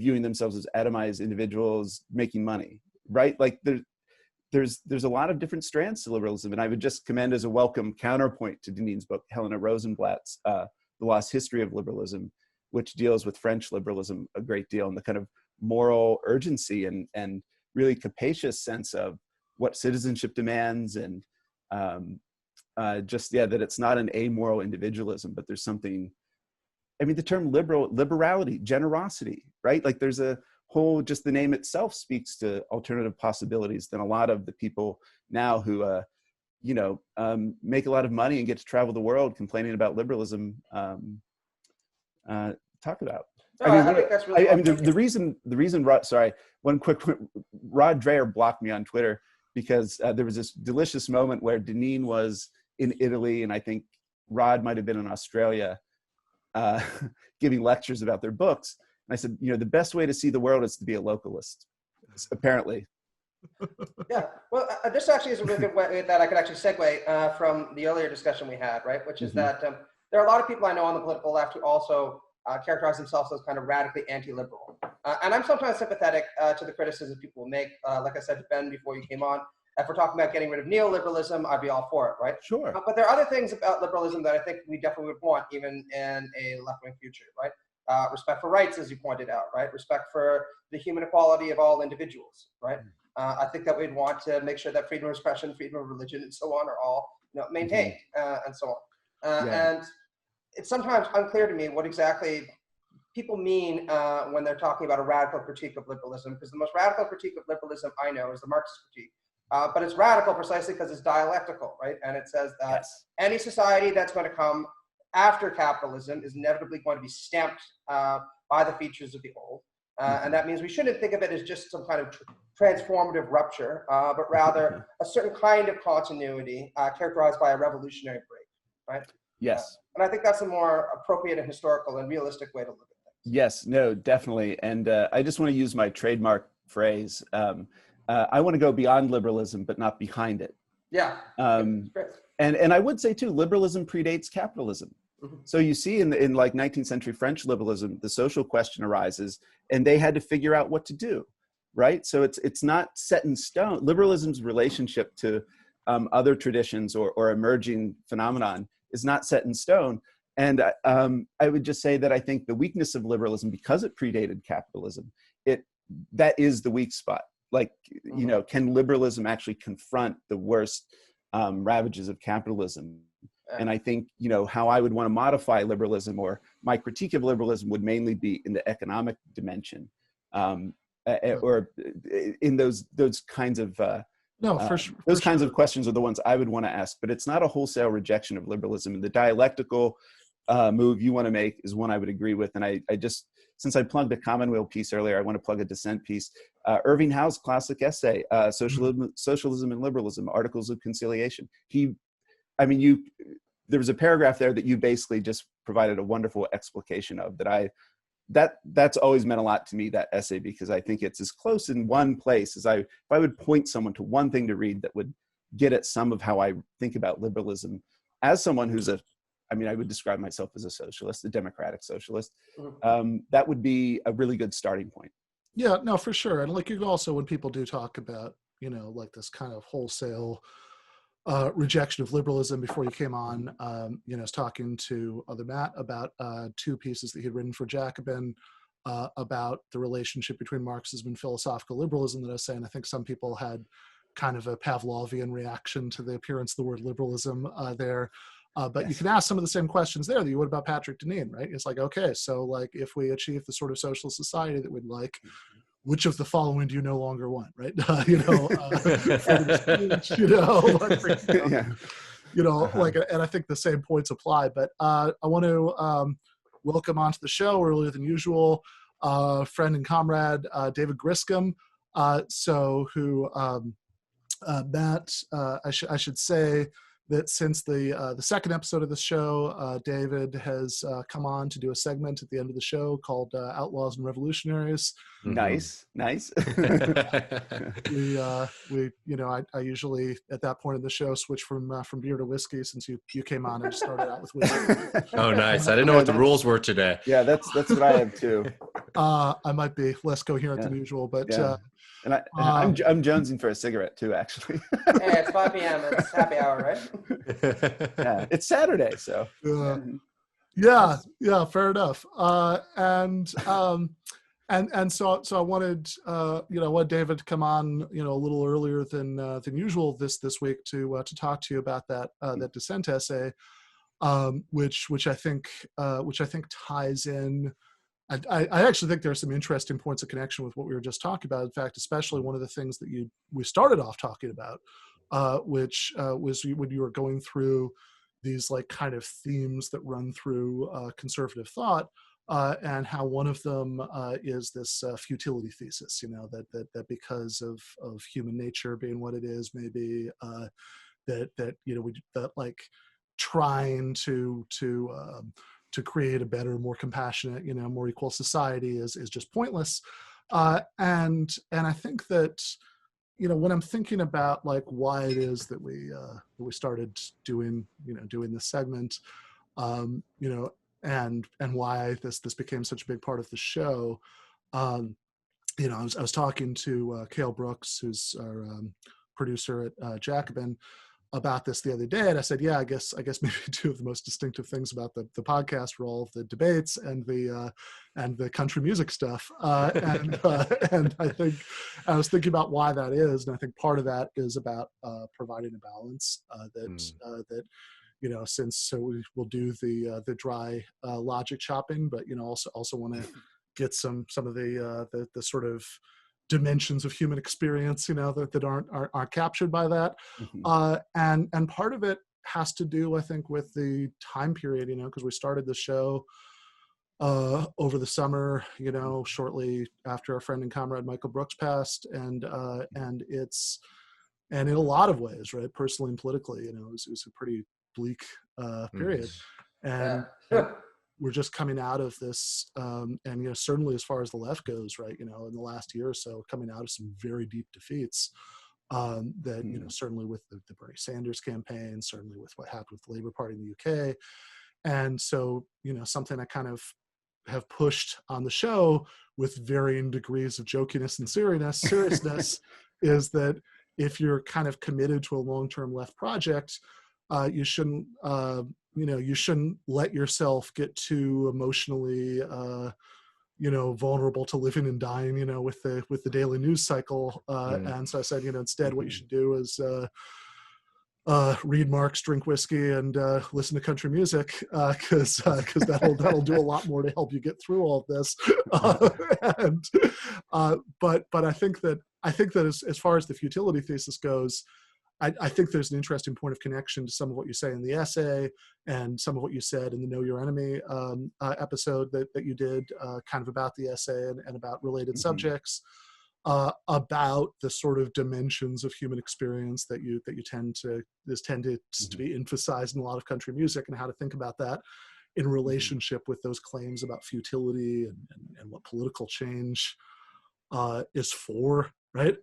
viewing themselves as atomized individuals making money, right? Like there's a lot of different strands to liberalism, and I would just commend as a welcome counterpoint to Deneen's book, Helena Rosenblatt's The Lost History of Liberalism, which deals with French liberalism a great deal, and the kind of moral urgency and really capacious sense of what citizenship demands, and that it's not an amoral individualism, but there's something. I mean, the term liberality, generosity, right? Like there's a whole, just the name itself speaks to alternative possibilities than a lot of the people now who, make a lot of money and get to travel the world complaining about liberalism talk about. No, I think that's really the reason, sorry, one quick, Rod Dreher blocked me on Twitter because there was this delicious moment where Deneen was in Italy, and I think Rod might've been in Australia, giving lectures about their books. And I said, the best way to see the world is to be a localist, apparently. Yeah, well, this actually is a really good way that I could actually segue from the earlier discussion we had, right? Which is that there are a lot of people I know on the political left who also characterize themselves as kind of radically anti-liberal. And I'm sometimes sympathetic to the criticisms people will make. Like I said to Ben before you came on, if we're talking about getting rid of neoliberalism, I'd be all for it, right? Sure. But there are other things about liberalism that I think we definitely would want, even in a left-wing future, right? Respect for rights, as you pointed out, right? Respect for the human equality of all individuals, right? I think that we'd want to make sure that freedom of expression, freedom of religion, and so on are all maintained, and so on. And it's sometimes unclear to me what exactly people mean when they're talking about a radical critique of liberalism, because the most radical critique of liberalism I know is the Marxist critique. But it's radical precisely because it's dialectical, right? And it says that any society that's going to come after capitalism is inevitably going to be stamped by the features of the old. And that means we shouldn't think of it as just some kind of transformative rupture, but rather a certain kind of continuity characterized by a revolutionary break, right? Yes. And I think that's a more appropriate and historical and realistic way to look at things. Yes, no, definitely. And I just want to use my trademark phrase. I want to go beyond liberalism, but not behind it. Yeah. And I would say too, liberalism predates capitalism. So you see in like 19th century French liberalism, the social question arises and they had to figure out what to do, right? So it's not set in stone. Liberalism's relationship to other traditions or emerging phenomenon is not set in stone. And I would just say that I think the weakness of liberalism, because it predated capitalism, that is the weak spot. Like, can liberalism actually confront the worst ravages of capitalism? And I think, how I would want to modify liberalism, or my critique of liberalism, would mainly be in the economic dimension, or in those kinds of kinds of questions are the ones I would want to ask. But it's not a wholesale rejection of liberalism. And the dialectical move you want to make is one I would agree with. And I just, since I plugged a Commonweal piece earlier, I want to plug a dissent piece. Irving Howe's classic essay, Socialism and Liberalism, Articles of Conciliation. There was a paragraph there that you basically just provided a wonderful explication of that's always meant a lot to me, that essay, because I think it's as close in one place as if I would point someone to one thing to read that would get at some of how I think about liberalism as someone who's I would describe myself as a socialist, a democratic socialist. That would be a really good starting point. Yeah, no, for sure. And like, you also, when people do talk about, like this kind of wholesale rejection of liberalism before you came on. I was talking to other Matt about 2 pieces that he'd written for Jacobin about the relationship between Marxism and philosophical liberalism that I was saying I think some people had kind of a Pavlovian reaction to the appearance of the word liberalism there. But Yes. you can ask some of the same questions there that you would about Patrick Deneen, right? It's like, okay, so like if we achieve the sort of social society that we'd like, which of the following do you no longer want, right? Freedom of speech, like, and I think the same points apply. But I want to welcome onto the show earlier than usual, friend and comrade David Griscom. Matt, I should say that since the second episode of the show, David has come on to do a segment at the end of the show called Outlaws and Revolutionaries. Nice. I usually at that point in the show switch from beer to whiskey. Since you came on, I just started out with whiskey. Oh, nice. I didn't know what the rules were today. Yeah, that's what I have too. I might be less coherent than usual, but and I'm jonesing for a cigarette too, actually. Hey, it's 5 p.m. It's happy hour, right? Yeah, it's Saturday, so. Yeah, fair enough. And so I wanted David to come on a little earlier than usual this week to talk to you about that dissent essay, which I think ties in. I actually think there are some interesting points of connection with what we were just talking about. In fact, especially one of the things that we started off talking about, which was when you were going through these like kind of themes that run through conservative thought, and how one of them is this futility thesis. That because of human nature being what it is, maybe that like trying to create a better, more compassionate, more equal society is just pointless. And I think that, when I'm thinking about like why it is that we started doing this segment, and why this became such a big part of the show, I was talking to Cale Brooks, who's our producer at Jacobin, about this the other day, and I said, I guess maybe 2 of the most distinctive things about the podcast were all of the debates and the country music stuff, and I think I was thinking about why that is, and I think part of that is about providing a balance that since we'll do the dry logic chopping, but also want to get some of the sort of dimensions of human experience, that aren't captured by that. And part of it has to do, I think, with the time period, because we started the show over the summer, shortly after our friend and comrade Michael Brooks passed, and it's, and in a lot of ways, right, personally and politically, it was a pretty bleak period. And we're just coming out of this, and certainly as far as the left goes, right, in the last year or so, coming out of some very deep defeats, that certainly with the Bernie Sanders campaign, certainly with what happened with the Labour Party in the UK, and so something I kind of have pushed on the show with varying degrees of jokiness and seriousness, is that if you're kind of committed to a long-term left project, you shouldn't let yourself get too emotionally, vulnerable to living and dying, with the daily news cycle. And so I said, instead what you should do is read Marx, drink whiskey, and listen to country music, because that'll do a lot more to help you get through all of this. But I think that as far as the futility thesis goes, I think there's an interesting point of connection to some of what you say in the essay and some of what you said in the Know Your Enemy episode that you did, kind of about the essay and about related subjects, about the sort of dimensions of human experience that you tend to be emphasized in a lot of country music, and how to think about that in relationship with those claims about futility and what political change is for, right?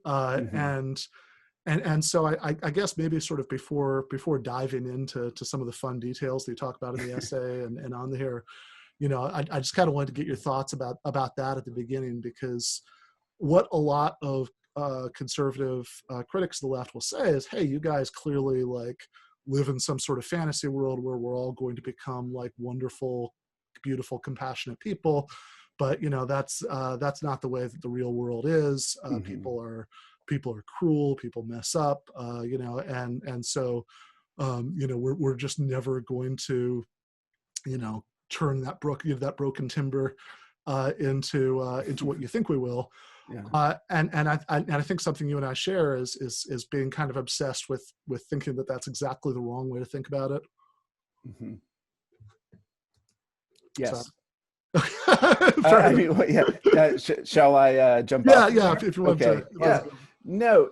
And so I guess maybe sort of before diving into some of the fun details that you talk about in the essay and on here, I just kind of wanted to get your thoughts about that at the beginning, because what a lot of conservative critics of the left will say is, hey, you guys clearly like live in some sort of fantasy world where we're all going to become like wonderful, beautiful, compassionate people. But, you know, that's not the way that the real world is. People are cruel, people mess up, you know, and so, you know, we're just never going to, you know, turn that broken timber into what you think we will. Yeah. And I think something you and I share is being kind of obsessed with thinking that that's exactly the wrong way to think about it. Mm-hmm. Yes. So, I mean, well, yeah. Shall I jump yeah, off? yeah. If you want Okay. to. Yeah. No.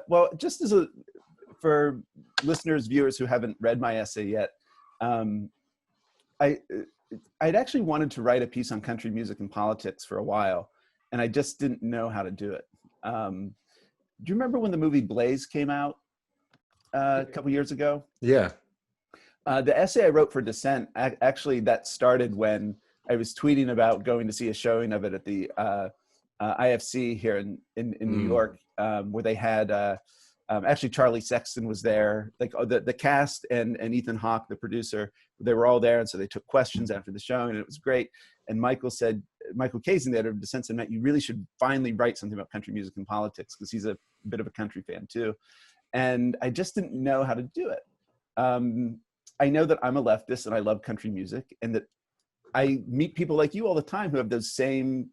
Well, just as for listeners, viewers who haven't read my essay yet, I'd actually wanted to write a piece on country music and politics for a while, and I just didn't know how to do it. Do you remember when the movie Blaze came out a couple years ago? Yeah. The essay I wrote for Dissent, actually that started when I was tweeting about going to see a showing of it at the IFC here in New York, where they had, actually Charlie Sexton was there, like the cast and Ethan Hawke, the producer, they were all there. And so they took questions after the showing, and it was great. And Michael Kazin, the editor of Dissent, said, Matt, you really should finally write something about country music and politics, because he's a bit of a country fan too. And I just didn't know how to do it. I know that I'm a leftist and I love country music, and that I meet people like you all the time who have those same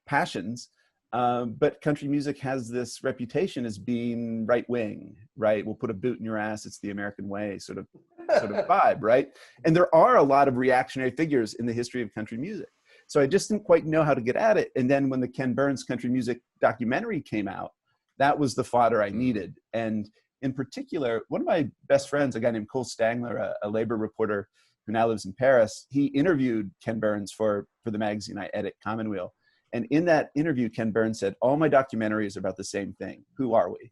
passions. But country music has this reputation as being right wing, right? We'll put a boot in your ass, it's the American way sort of vibe, right? And there are a lot of reactionary figures in the history of country music. So I just didn't quite know how to get at it. And then when the Ken Burns country music documentary came out, that was the fodder I needed. And in particular, one of my best friends, a guy named Cole Stangler, a labor reporter who now lives in Paris, he interviewed Ken Burns for the magazine I edit, Commonweal. And in that interview, Ken Burns said, all my documentaries are about the same thing. Who are we?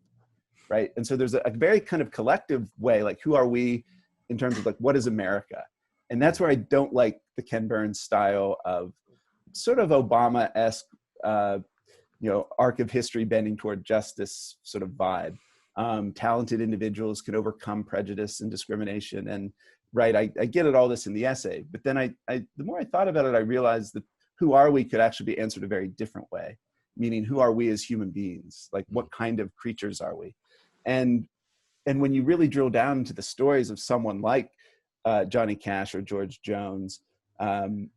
Right? And so there's a very kind of collective way, like, who are we in terms of like, what is America? And that's where I don't like the Ken Burns style of sort of Obama-esque, you know, arc of history bending toward justice sort of vibe. Talented individuals can overcome prejudice and discrimination. And right, I get at all this in the essay, but then the more I thought about it, I realized that who are we could actually be answered a very different way, meaning who are we as human beings? Like, what kind of creatures are we? And when you really drill down into the stories of someone like Johnny Cash or George Jones, and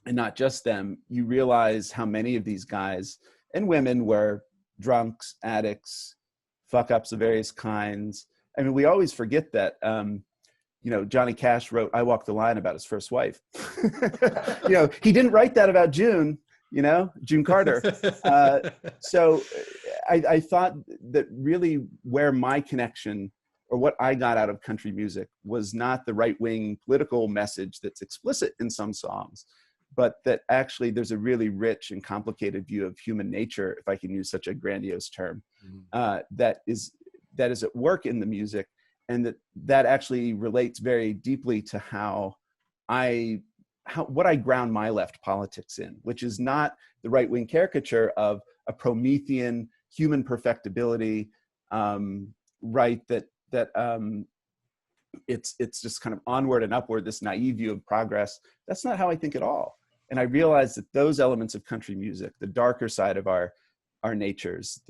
not just them, you realize how many of these guys and women were drunks, addicts, fuck-ups of various kinds. I mean, we always forget that, you know, Johnny Cash wrote I Walk the Line about his first wife. You know, he didn't write that about June, you know, June Carter. So I thought that really where my connection, or what I got out of country music, was not the right-wing political message that's explicit in some songs, but that actually there's a really rich and complicated view of human nature, if I can use such a grandiose term, that is at work in the music, and that actually relates very deeply to what I ground my left politics in, which is not the right-wing caricature of a Promethean human perfectibility, right? That it's just kind of onward and upward, this naive view of progress. That's not how I think at all. And I realized that those elements of country music, the darker side of our natures,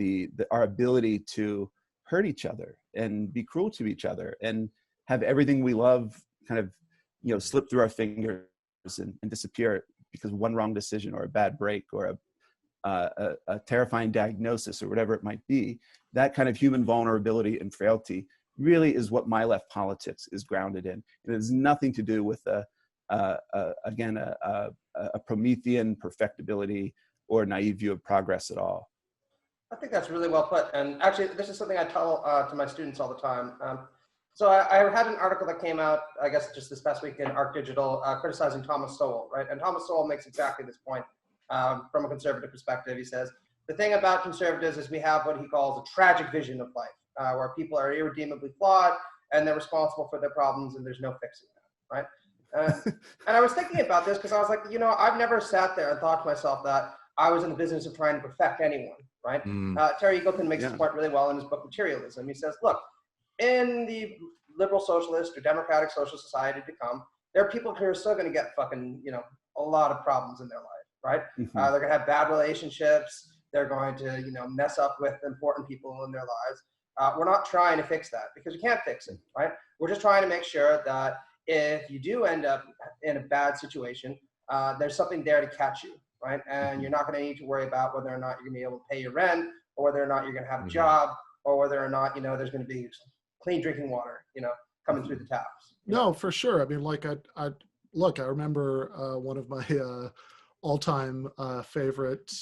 our ability to hurt each other and be cruel to each other and have everything we love kind of, you know, slip through our fingers and disappear because of one wrong decision or a bad break or a terrifying diagnosis or whatever it might be. That kind of human vulnerability and frailty really is what my left politics is grounded in. It has nothing to do with a Promethean perfectibility or naive view of progress at all. I think that's really well put. And actually, this is something I tell to my students all the time. So I had an article that came out, I guess, just this past week in Arc Digital, criticizing Thomas Sowell, right? And Thomas Sowell makes exactly this point from a conservative perspective. He says, the thing about conservatives is we have what he calls a tragic vision of life, where people are irredeemably flawed and they're responsible for their problems and there's no fixing them, right? And I was thinking about this because I was like, you know, I've never sat there and thought to myself that I was in the business of trying to perfect anyone, right? Terry Eagleton makes this point really well in his book Materialism. He says, look, in the liberal socialist or democratic social society to come, there are people who are still going to get fucking, a lot of problems in their life, right? They're going to have bad relationships. They're going to, mess up with important people in their lives. We're not trying to fix that because we can't fix it, right? We're just trying to make sure that if you do end up in a bad situation, there's something there to catch you, right? And you're not going to need to worry about whether or not you're going to be able to pay your rent, or whether or not you're going to have a job, or whether or not, there's going to be clean drinking water, coming through the taps. No, for sure. I mean, like, I remember one of my all-time favorite,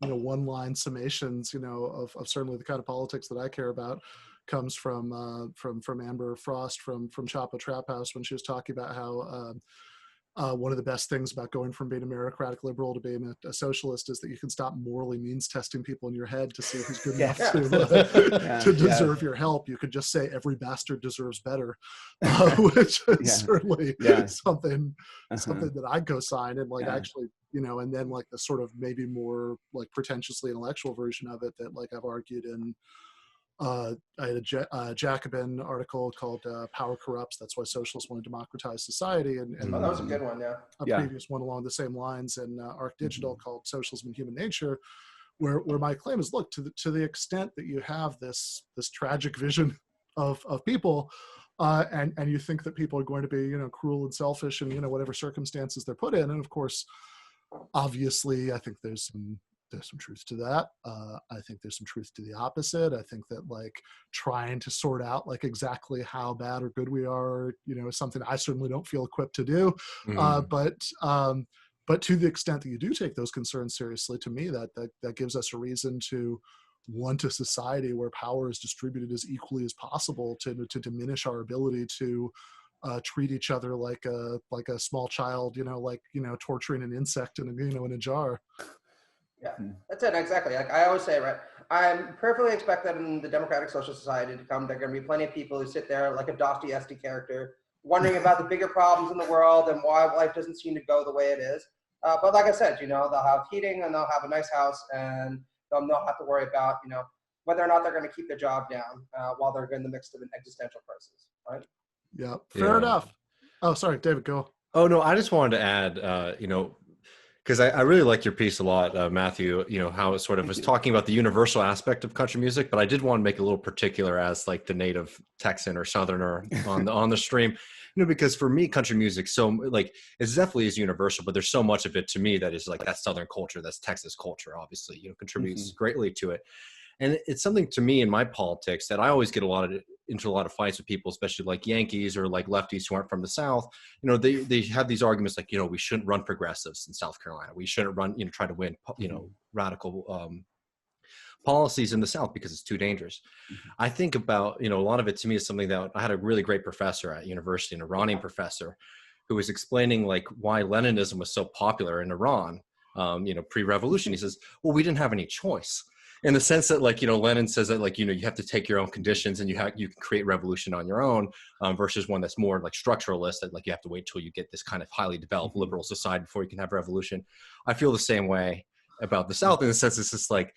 one-line summations, of certainly the kind of politics that I care about, comes from Amber Frost from Chapo Trap House, when she was talking about how one of the best things about going from being a meritocratic liberal to being a socialist is that you can stop morally means testing people in your head to see who's good enough to deserve your help. You could just say every bastard deserves better, which is certainly something that I'd co-sign, and actually, and then like the sort of maybe more like pretentiously intellectual version of it that like I've argued in I had a Jacobin article called Power Corrupts. That's why socialists want to democratize society. And that was a good one, a previous one along the same lines in Arc Digital called Socialism and Human Nature, where my claim is, look, to the extent that you have this tragic vision of people, and you think that people are going to be, cruel and selfish and, whatever circumstances they're put in. And of course, obviously, I think there's some truth to that. I think there's some truth to the opposite. I think that like trying to sort out like exactly how bad or good we are, is something I certainly don't feel equipped to do. But to the extent that you do take those concerns seriously, to me, that gives us a reason to want a society where power is distributed as equally as possible, to diminish our ability to treat each other like a small child, torturing an insect in a jar. Yeah, that's it, exactly. Like I always say, right, I'm perfectly expect that in the democratic social society to come, there are going to be plenty of people who sit there like a Dostoevsky character, wondering about the bigger problems in the world and why life doesn't seem to go the way it is. But like I said, they'll have heating and they'll have a nice house, and they'll not have to worry about, whether or not they're going to keep their job down while they're in the midst of an existential crisis, right? Yeah, fair enough. Oh, sorry, David, go. Oh, no, I just wanted to add, because I really like your piece a lot, Matthew, how it sort of was talking about the universal aspect of country music, but I did want to make it a little particular as like the native Texan or Southerner on the stream, because for me, country music, so like it definitely is universal, but there's so much of it to me that is like that Southern culture, that's Texas culture, obviously, contributes greatly to it. And it's something to me in my politics that I always get into a lot of fights with people, especially like Yankees or like lefties who aren't from the South. They have these arguments like, we shouldn't run progressives in South Carolina. We shouldn't run, try to win, radical policies in the South because it's too dangerous. I think about, a lot of it to me is something that I had a really great professor at university, an Iranian professor, who was explaining like why Leninism was so popular in Iran, pre-revolution. He says, well, we didn't have any choice. In the sense that, like, Lenin says that, like, you have to take your own conditions and you can create revolution on your own, versus one that's more like structuralist, that like you have to wait till you get this kind of highly developed liberal society before you can have revolution. I feel the same way about the South in the sense it's just like,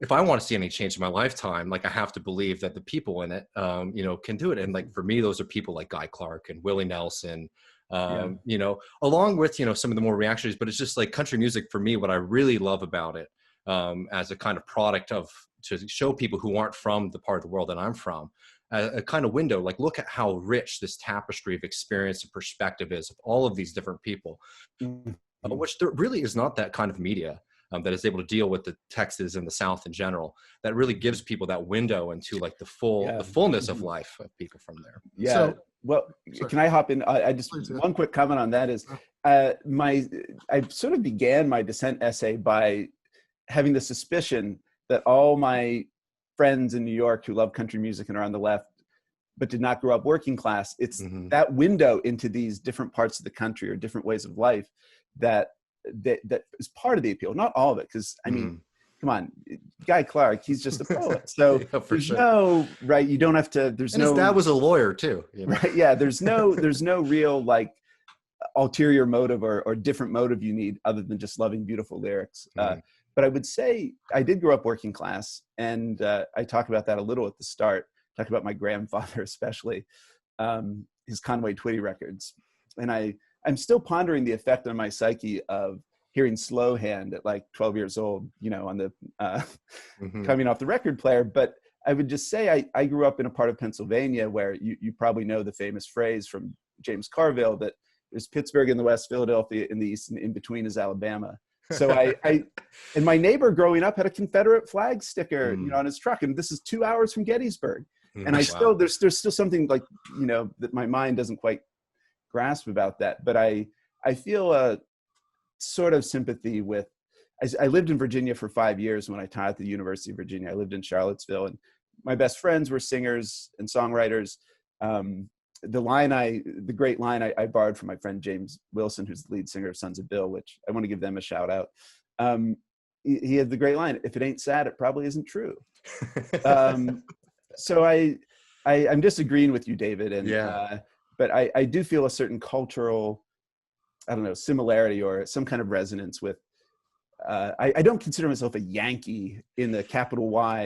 if I want to see any change in my lifetime, like I have to believe that the people in it, can do it. And like, for me, those are people like Guy Clark and Willie Nelson, along with, some of the more reactionaries, but it's just like country music for me, what I really love about it, as a kind of product to show people who aren't from the part of the world that I'm from, a kind of window, like look at how rich this tapestry of experience and perspective is of all of these different people, which there really is not that kind of media that is able to deal with the Texas and the South in general, that really gives people that window into like the fullness of life of people from there. Yeah. So, well, can I hop in? I just, one quick comment on that is, I sort of began my dissent essay by having the suspicion that all my friends in New York who love country music and are on the left, but did not grow up working class, it's that window into these different parts of the country or different ways of life that is part of the appeal. Not all of it, because I mean, come on, Guy Clark, he's just a poet. So there's no, right, you don't have to, there's and no— his dad was a lawyer too. Right, yeah, there's no real like ulterior motive or different motive you need other than just loving beautiful lyrics. But I would say I did grow up working class, and I talk about that a little at the start. Talk about my grandfather, especially his Conway Twitty records, and I'm still pondering the effect on my psyche of hearing Slow Hand at like 12 years old, you know, on the coming off the record player. But I would just say I grew up in a part of Pennsylvania where you probably know the famous phrase from James Carville that there's Pittsburgh in the west, Philadelphia in the east, and in between is Alabama. So and my neighbor growing up had a Confederate flag sticker, you know, on his truck, and this is 2 hours from Gettysburg. And I still, there's still something like, you know, that my mind doesn't quite grasp about that. But I feel a sort of sympathy with, I lived in Virginia for 5 years when I taught at the University of Virginia. I lived in Charlottesville, and my best friends were singers and songwriters. The great line I borrowed from my friend James Wilson, who's the lead singer of Sons of Bill, which I want to give them a shout out. He had the great line, "If it ain't sad, it probably isn't true." So I'm disagreeing with you, David, and but I do feel a certain cultural, I don't know, similarity or some kind of resonance with. I don't consider myself a Yankee in the capital Y.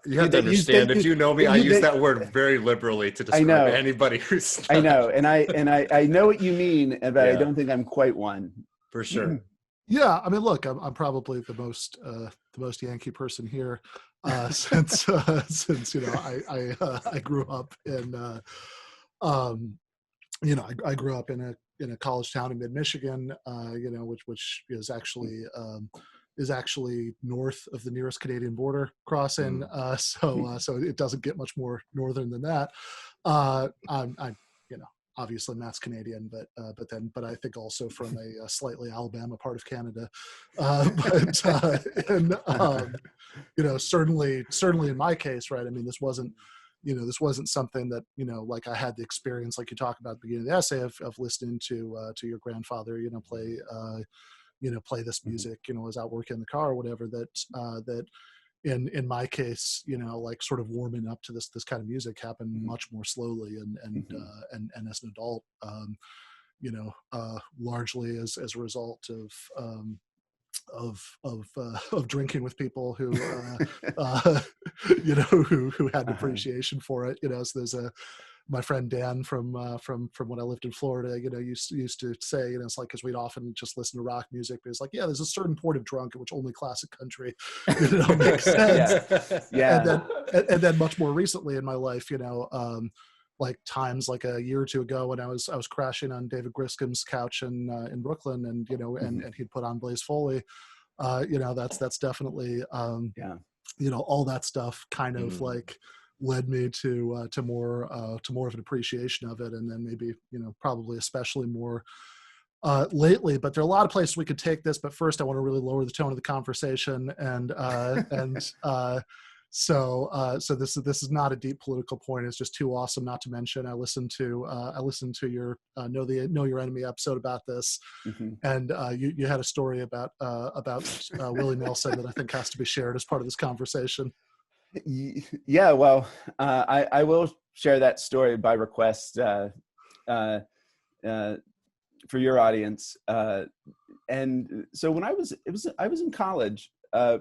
You have to understand, if you know me, I use that word very liberally to describe anybody who's not. I know, and I know what you mean, but I don't think I'm quite one. For sure. Yeah, I mean, look, I'm probably the most Yankee person here, since you know I grew up in you know I grew up in a college town in mid-Michigan, you know, which is actually north of the nearest Canadian border crossing. So it doesn't get much more northern than that. I'm you know, obviously Matt's Canadian, but I think also from a slightly Alabama part of Canada. You know, certainly in my case, right? I mean, this wasn't something that, you know, like I had the experience, like you talk about at the beginning of the essay, of listening to your grandfather, you know, play this music, you know, was out working in the car or whatever, that in my case, you know, like sort of warming up to this kind of music happened much more slowly and as an adult, you know, largely as a result of drinking with people who you know, who had an appreciation for it, you know. So there's my friend Dan from when I lived in Florida, you know, used to say, you know, it's like, because we'd often just listen to rock music, but it's like, yeah, there's a certain point of drunk at which only classic country, you know, makes sense. And then much more recently in my life, you know, like times like a year or two ago when I was crashing on David Griscom's couch in Brooklyn, and you know, and he'd put on Blaze Foley, you know, that's definitely you know, all that stuff kind of like led me to more of an appreciation of it, and then maybe, you know, probably especially more lately. But there are a lot of places we could take this, but first I want to really lower the tone of the conversation, so this is not a deep political point. It's just too awesome not to mention. I listened to your Know Your Enemy episode about this, and you had a story about Willie Nelson that I think has to be shared as part of this conversation. Yeah, well, I will share that story by request for your audience. And so when I was in college,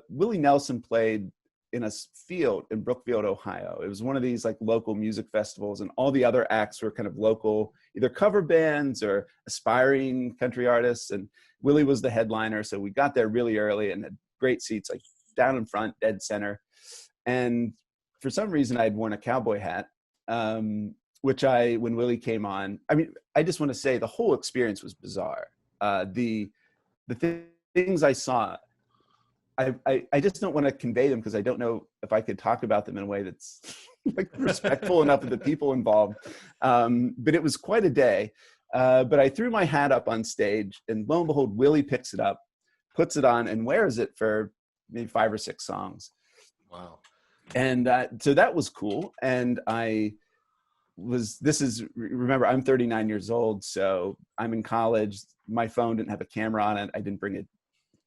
Willie Nelson played in a field in Brookfield, Ohio. It was one of these like local music festivals, and all the other acts were kind of local, either cover bands or aspiring country artists. And Willie was the headliner. So we got there really early and had great seats, like down in front, dead center. And for some reason I'd worn a cowboy hat, which when Willie came on, I mean, I just want to say the whole experience was bizarre. The things I saw, I just don't want to convey them because I don't know if I could talk about them in a way that's like respectful enough of the people involved. But it was quite a day. But I threw my hat up on stage, and lo and behold, Willie picks it up, puts it on, and wears it for maybe 5 or 6 songs. Wow. And so that was cool. And remember, I'm 39 years old, so I'm in college. My phone didn't have a camera on it. I didn't bring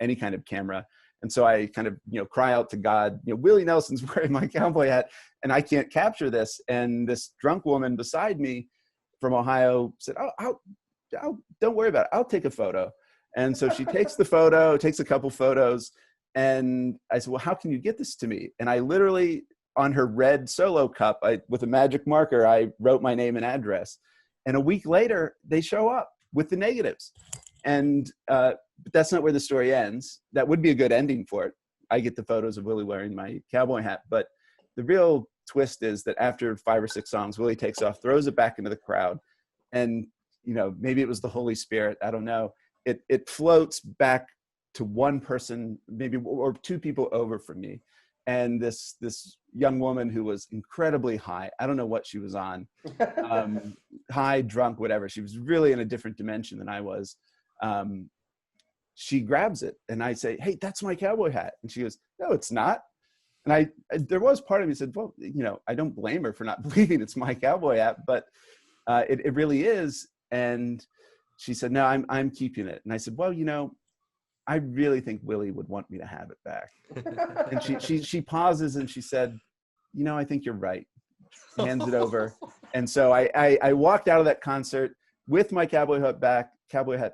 any kind of camera. And so I kind of, you know, cry out to God, you know, Willie Nelson's wearing my cowboy hat and I can't capture this. And this drunk woman beside me from Ohio said, "Oh, don't worry about it. I'll take a photo." And so she takes the photo, takes a couple photos, And I said, well, how can you get this to me? And I literally, on her red Solo cup, with a magic marker, I wrote my name and address. And a week later, they show up with the negatives. And but that's not where the story ends. That would be a good ending for it. I get the photos of Willie wearing my cowboy hat. But the real twist is that after 5 or 6 songs, Willie takes off, throws it back into the crowd. And, maybe it was the Holy Spirit. I don't know. It floats back to one person, maybe, or 2 people over from me. And this young woman who was incredibly high, I don't know what she was on, high, drunk, whatever. She was really in a different dimension than I was. She grabs it and I say, hey, that's my cowboy hat. And she goes, no, it's not. And there was part of me said, well, I don't blame her for not believing it's my cowboy hat, but it really is. And she said, no, I'm keeping it. And I said, well, I really think Willie would want me to have it back. And she pauses and she said, I think you're right. Hands it over. And so I walked out of that concert with my cowboy hat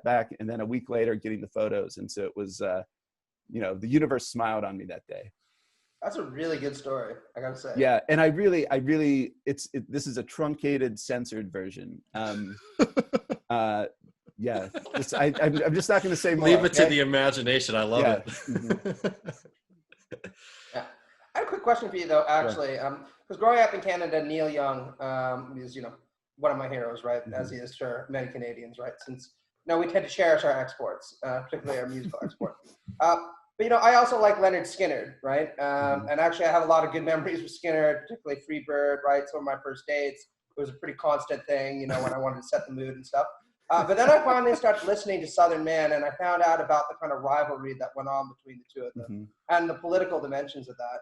back, and then a week later getting the photos. And so it was, the universe smiled on me that day. That's a really good story, I gotta say. Yeah, and I really, this is a truncated, censored version. Yeah, I'm just not going to say more. Leave it to the imagination. I love it. Mm-hmm. Yeah. I have a quick question for you, though, actually. Because growing up in Canada, Neil Young is, one of my heroes, right? Mm-hmm. As he is for many Canadians, right? Since, we tend to cherish our exports, particularly our musical export. But, I also like Leonard Skinner, right? And actually, I have a lot of good memories with Skinner, particularly Free Bird, right? Some of my first dates. It was a pretty constant thing, when I wanted to set the mood and stuff. But then I finally started listening to Southern Man, and I found out about the kind of rivalry that went on between the two of them and the political dimensions of that.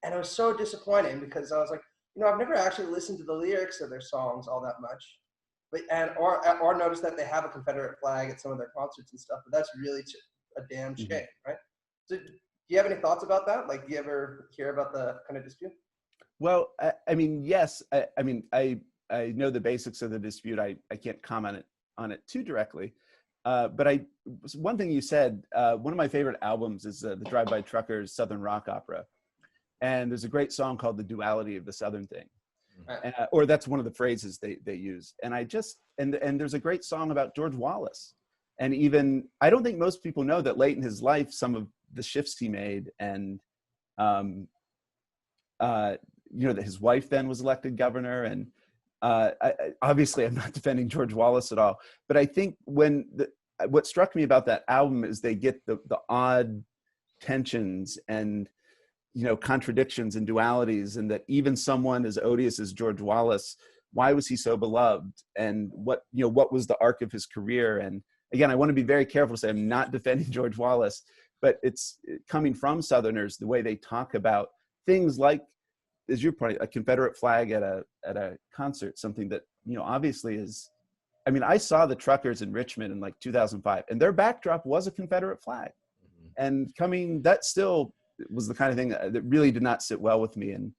And it was so disappointing because I was like, I've never actually listened to the lyrics of their songs all that much, or noticed that they have a Confederate flag at some of their concerts and stuff. But that's really a damn shame, right? So, do you have any thoughts about that? Like, do you ever hear about the kind of dispute? Well, yes. I know the basics of the dispute. I can't comment on it too directly. But one thing you said, one of my favorite albums is the Drive-By Truckers Southern Rock Opera. And there's a great song called The Duality of the Southern Thing. Or that's one of the phrases they use. And and there's a great song about George Wallace. And even, I don't think most people know that late in his life, some of the shifts he made and, that his wife then was elected governor. And obviously I'm not defending George Wallace at all, but I think what struck me about that album is they get the odd tensions and, contradictions and dualities, and that even someone as odious as George Wallace, why was he so beloved? And what was the arc of his career? And again, I want to be very careful to say I'm not defending George Wallace, but it's coming from Southerners, the way they talk about things like, as your point, a Confederate flag at a concert, something that, obviously is, I saw the Truckers in Richmond in like 2005, and their backdrop was a Confederate flag. And that still was the kind of thing that really did not sit well with me. And,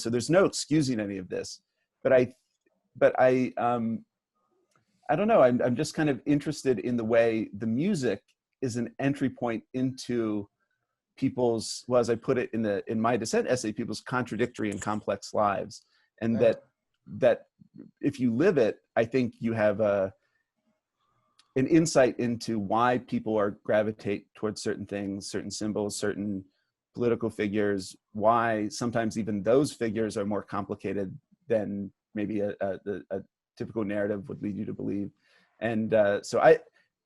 so there's no excusing any of this, but I don't know. I'm just kind of interested in the way the music is an entry point into people's, well, as I put it in my dissent essay, people's contradictory and complex lives. And that if you live it, I think you have an insight into why people gravitate towards certain things, certain symbols, certain political figures, why sometimes even those figures are more complicated than maybe a typical narrative would lead you to believe. And so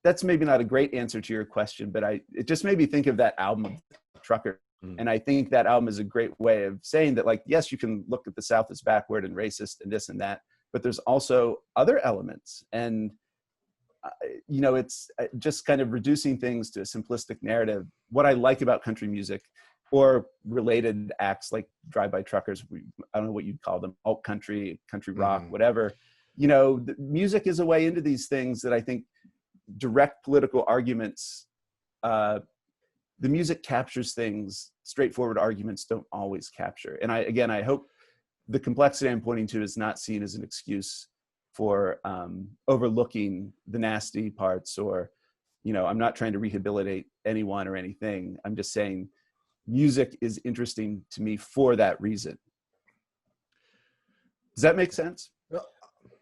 that's maybe not a great answer to your question, but it just made me think of that album, Trucker. And I think that album is a great way of saying that, like, yes, you can look at the South as backward and racist and this and that, but there's also other elements. And, it's just kind of reducing things to a simplistic narrative. What I like about country music or related acts like Drive-By Truckers, I don't know what you'd call them, alt country, country rock, whatever, the music is a way into these things that I think direct political arguments, the music captures things straightforward arguments don't always capture. And I hope the complexity I'm pointing to is not seen as an excuse for overlooking the nasty parts, or, I'm not trying to rehabilitate anyone or anything. I'm just saying music is interesting to me for that reason. Does that make sense?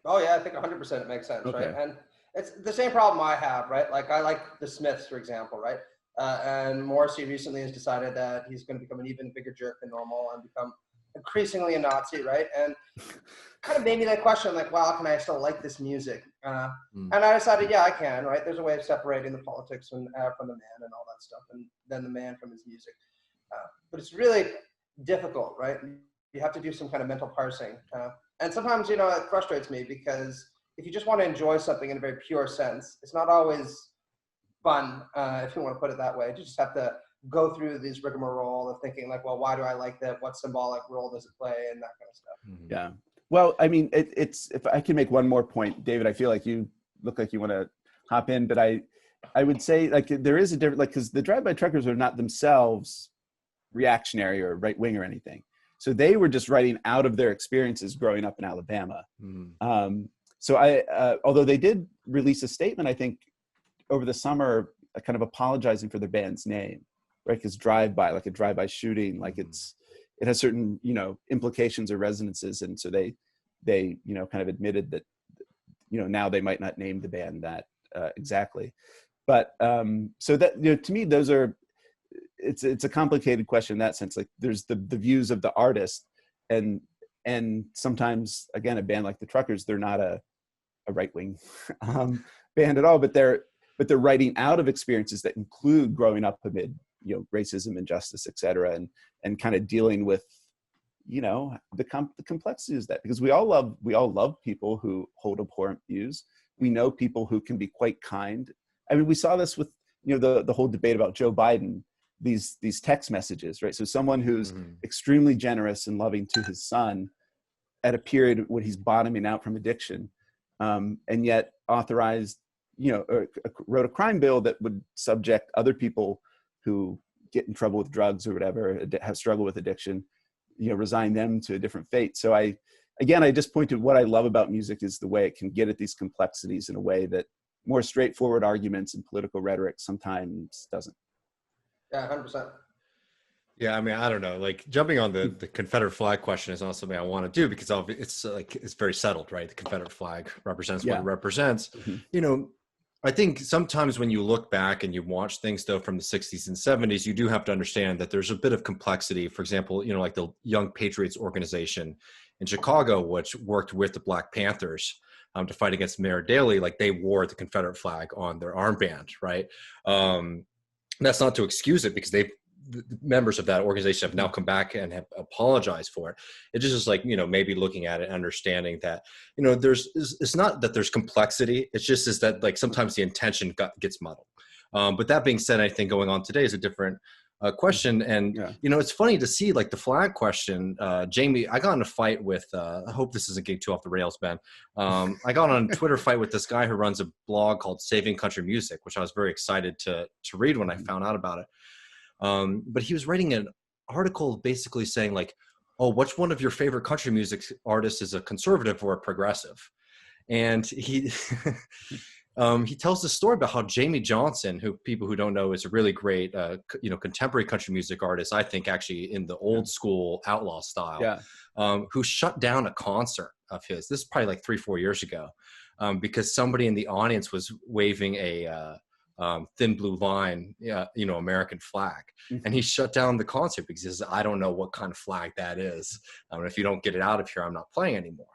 Oh yeah, I think 100% it makes sense, Okay. right? And it's the same problem I have, right? Like I like the Smiths, for example, right? And Morrissey recently has decided that he's going to become an even bigger jerk than normal and become increasingly a Nazi, right? And kind of made me that question, like, wow, can I still like this music? And I decided, yeah, I can, right? There's a way of separating the politics from the man and all that stuff, and then the man from his music. But it's really difficult, right? You have to do some kind of mental parsing. And sometimes, you know, it frustrates me because if you just want to enjoy something in a very pure sense, it's not always fun, if you want to put it that way. You just have to go through this rigmarole of thinking like, well, why do I like that? What symbolic role does it play? And that kind of stuff. Yeah. Well, I mean, it's, if I can make one more point, David, I feel like you look like you want to hop in, but I would say like there is a different, like, because the drive-by truckers are not themselves reactionary or right-wing or anything. So they were just writing out of their experiences growing up in Alabama. So although they did release a statement, I think over the summer, kind of apologizing for their band's name, right? Because drive-by, like a drive-by shooting, like it has certain, you know, implications or resonances. And so they, you know, kind of admitted that, you know, now they might not name the band that exactly. But so that, you know, to me, those are, it's a complicated question in that sense. Like there's the views of the artist, and sometimes, again, a band like the Truckers, they're not a right-wing band at all, but they're writing out of experiences that include growing up amid, you know, racism, injustice, et cetera, and kind of dealing with, you know, the complexities of that, because we all love people who hold abhorrent views. We know people who can be quite kind. I mean, we saw this with, you know, the whole debate about Joe Biden, these text messages, right? So someone who's extremely generous and loving to his son at a period when he's bottoming out from addiction, and yet authorized, you know, wrote a crime bill that would subject other people who get in trouble with drugs or whatever, have struggled with addiction, you know, resign them to a different fate. So I just pointed, what I love about music is the way it can get at these complexities in a way that more straightforward arguments and political rhetoric sometimes doesn't. Yeah, 100%. Yeah, I mean, I don't know. Like jumping on the Confederate flag question is not something I want to do because it's like it's very settled, right? The Confederate flag represents what it represents. You know, I think sometimes when you look back and you watch things though from the 60s and 70s, you do have to understand that there's a bit of complexity. For example, you know, like the Young Patriots organization in Chicago, which worked with the Black Panthers to fight against Mayor Daley, like they wore the Confederate flag on their armband, right? That's not to excuse it because the members of that organization have now come back and have apologized for it. It just is like, you know, maybe looking at it, understanding that, you know, it's not that there's complexity. It's just is that like sometimes the intention gets muddled. But that being said, I think going on today is a different question. And, you know, it's funny to see like the flag question, Jamie, I got in a fight with, I hope this isn't getting too off the rails, Ben. I got on a Twitter fight with this guy who runs a blog called Saving Country Music, which I was very excited to read when I found out about it. But he was writing an article basically saying like, oh, which one of your favorite country music artists is a conservative or a progressive? And he he tells the story about how Jamie Johnson, who people who don't know is a really great, you know, contemporary country music artist, I think actually in the old school outlaw style, who shut down a concert of his. This is probably like 3-4 years ago, because somebody in the audience was waving a thin blue line, you know, American flag. And he shut down the concert because he says, I don't know what kind of flag that is. If you don't get it out of here, I'm not playing anymore.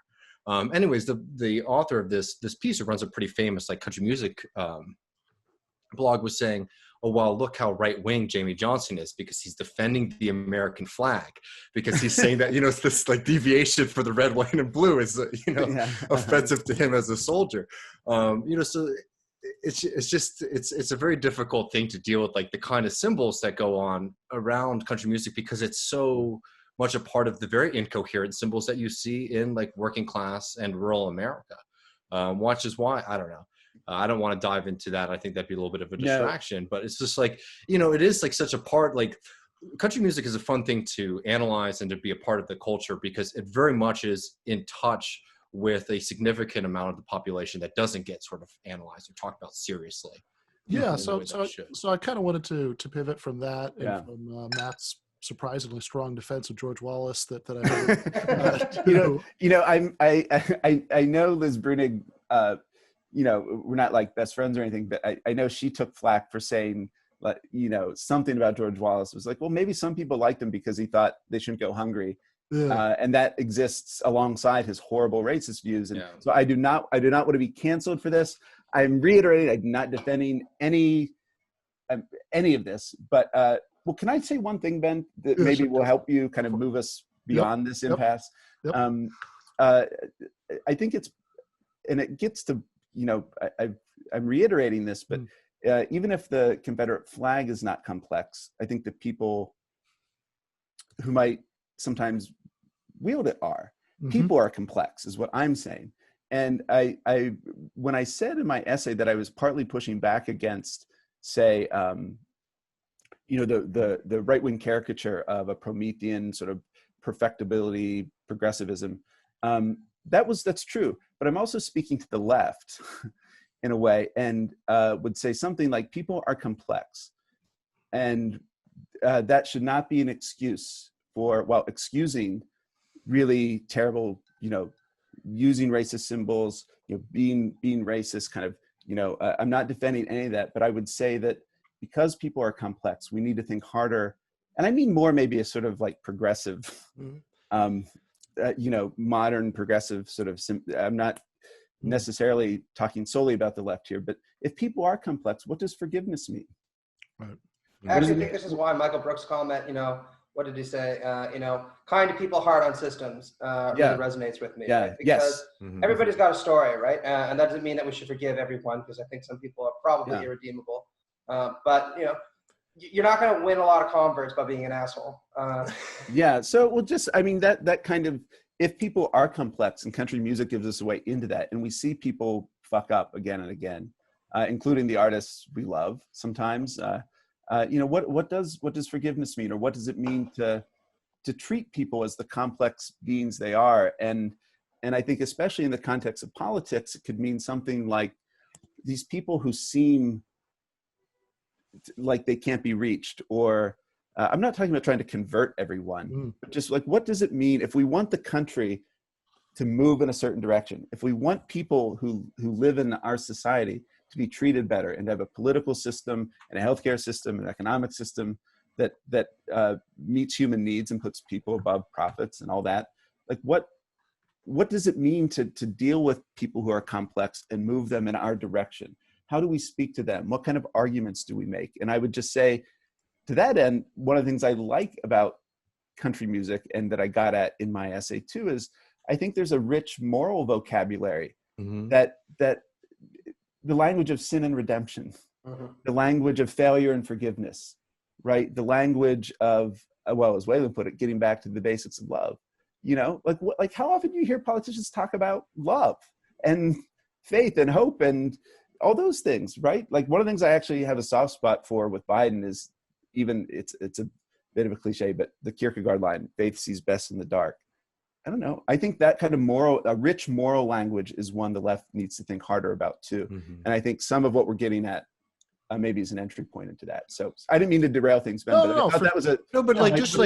Anyways, the author of this piece, who runs a pretty famous like country music blog, was saying, oh, well, look how right-wing Jamie Johnson is because he's defending the American flag, because he's saying that, you know, it's this like deviation for the red, white, and blue is, you know, offensive to him as a soldier. You know, so it's a very difficult thing to deal with, like the kind of symbols that go on around country music, because it's so much a part of the very incoherent symbols that you see in like working class and rural America, which is why, I don't know. I don't want to dive into that. I think that'd be a little bit of a distraction, but it's just like, you know, it is like such a part, like country music is a fun thing to analyze and to be a part of the culture, because it very much is in touch with a significant amount of the population that doesn't get sort of analyzed or talked about seriously. Yeah, in the way that it should. so I kind of wanted to pivot from that and Yeah. from Matt's surprisingly strong defense of George Wallace that I heard, I know Liz Brunig, we're not like best friends or anything, but I know she took flack for saying, like, something about George Wallace was like, well, maybe some people liked him because he thought they shouldn't go hungry. yeah. And that exists alongside his horrible racist views. And Yeah. so I do not want to be canceled for this. I'm reiterating, I'm not defending any of this, but well, can I say one thing, Ben, that Yeah, maybe sure. will help you kind of move us beyond this impasse? Yep. I think it's, and it gets to, I'm reiterating this, but even if the Confederate flag is not complex, I think the people who might sometimes wield it are. Mhm. People are complex, is what I'm saying. And I when I said in my essay that I was partly pushing back against, say, the right-wing caricature of a Promethean sort of perfectibility progressivism, that's true. But I'm also speaking to the left in a way, and would say something like, people are complex, and that should not be an excuse for, well, excusing really terrible, using racist symbols, being racist, kind of, I'm not defending any of that, but I would say that because people are complex, we need to think harder. And I mean more maybe a sort of like progressive, modern progressive sort of, I'm not necessarily talking solely about the left here, but if people are complex, what does forgiveness mean? Right. I actually think this is why Michael Brooks' comment, what did he say? Kind to people, hard on systems, really resonates with me. Yeah. Right? Because Yes. everybody's got a story, right? And that doesn't mean that we should forgive everyone, because I think some people are probably irredeemable. But you're not going to win a lot of converts by being an asshole. Yeah. So, well, just, I mean, that kind of, if people are complex, and country music gives us a way into that, and we see people fuck up again and again, including the artists we love sometimes. What does forgiveness mean, or what does it mean to treat people as the complex beings they are? And I think especially in the context of politics, it could mean something like, these people who seem like they can't be reached, or I'm not talking about trying to convert everyone, but just like, what does it mean if we want the country to move in a certain direction, if we want people who live in our society to be treated better, and to have a political system and a healthcare system and economic system that meets human needs and puts people above profits and all that, like what does it mean to deal with people who are complex and move them in our direction? How do we speak to them? What kind of arguments do we make? And I would just say, to that end, one of the things I like about country music, and that I got at in my essay too, is I think there's a rich moral vocabulary that the language of sin and redemption, the language of failure and forgiveness, right? The language of, well, as Waylon put it, getting back to the basics of love. Like how often do you hear politicians talk about love and faith and hope and all those things, right? Like, one of the things I actually have a soft spot for with Biden is, even it's a bit of a cliche, but the Kierkegaard line, faith sees best in the dark. I don't know. I think that kind of a rich moral language is one the left needs to think harder about too. And I think some of what we're getting at maybe is an entry point into that. So I didn't mean to derail things, Ben, but I thought that was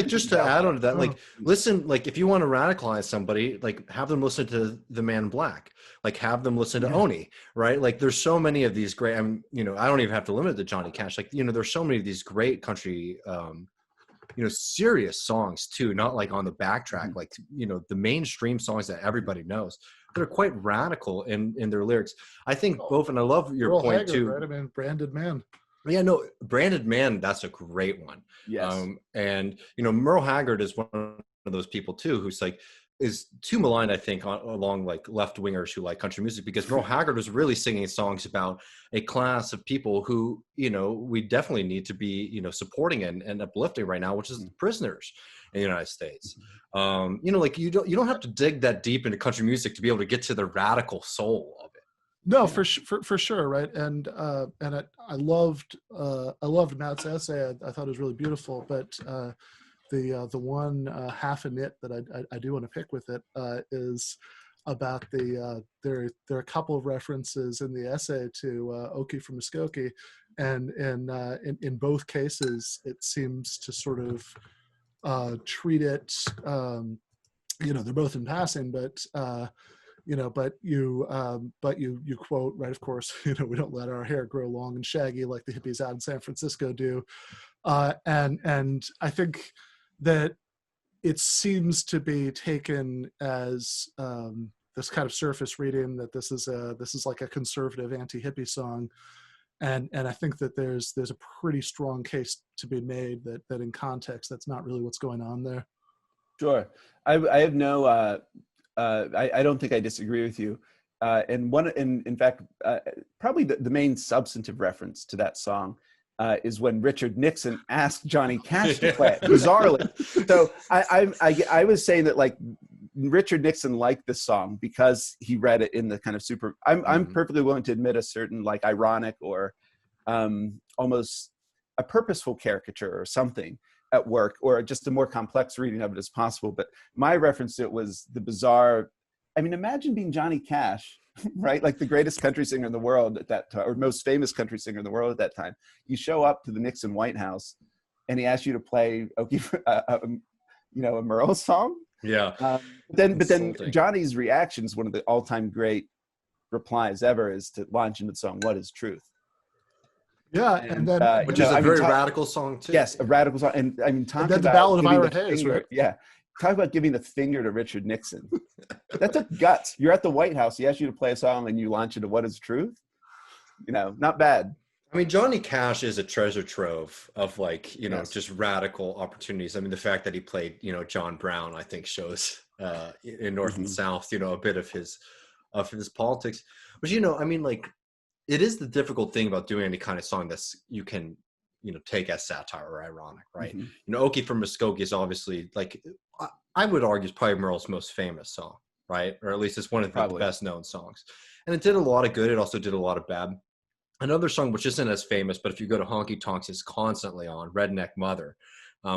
just to add on to that, like, listen, like, if you want to radicalize somebody, like, have them listen to The Man in Black, like, have them listen to Oni, right? Like, there's so many of these great, I don't even have to limit it to Johnny Cash. Like, there's so many of these great country, serious songs too, not like on the backtrack, like, the mainstream songs that everybody knows. They're quite radical in their lyrics. I think both, and I love your Earl point Haggard, too. right? I mean, Branded Man. Yeah, no, Branded Man, that's a great one. Yes. And Merle Haggard is one of those people too, who's like, is too maligned, I think, along like left wingers who like country music, because Merle Haggard was really singing songs about a class of people who, we definitely need to be, supporting and uplifting right now, which is prisoners in the United States. Like, you don't have to dig that deep into country music to be able to get to the radical soul of it. No, for sure, right? And I loved Matt's essay. I thought it was really beautiful, but the one half a nit that I do want to pick with it is about there are a couple of references in the essay to Okie from Muskogee, and in both cases, it seems to sort of treat it. They're both in passing, but you quote, right, of course, we don't let our hair grow long and shaggy like the hippies out in San Francisco do, and I think that it seems to be taken as this kind of surface reading that this is like a conservative anti-hippie song, and I think that there's a pretty strong case to be made that in context that's not really what's going on there. Sure, I have no. I don't think I disagree with you. In fact, probably the main substantive reference to that song is when Richard Nixon asked Johnny Cash to play it, bizarrely. So I was saying that, like, Richard Nixon liked this song because he read it in the kind of super. I'm perfectly willing to admit a certain, like, ironic or almost a purposeful caricature or something at work, or just a more complex reading of it as possible. But my reference to it was the bizarre. I mean, imagine being Johnny Cash, right? Like the greatest country singer in the world at that time, or most famous country singer in the world at that time. You show up to the Nixon White House, and he asks you to play a Merle song. Yeah. But then Johnny's reaction is one of the all-time great replies ever, is to launch into the song "What Is Truth." Yeah, and then which is a very radical song too. Yes, a radical song, and I mean, talk then the about Ballad of Ira giving the Hayes, finger. right? Yeah, talk about giving the finger to Richard Nixon. That took guts. You're at the White House. He asks you to play a song, and you launch into "What Is Truth." Not bad. I mean, Johnny Cash is a treasure trove of, like, just radical opportunities. I mean, the fact that he played, John Brown, I think shows in North and South, a bit of his politics. But I mean, like, it is the difficult thing about doing any kind of song that's you can, take as satire or ironic, right? Okie from Muskogee is obviously, like, I would argue, is probably Merle's most famous song, right? Or at least it's one of the best known songs. And it did a lot of good. It also did a lot of bad. Another song which isn't as famous, but if you go to Honky Tonks, is constantly on, Redneck Mother,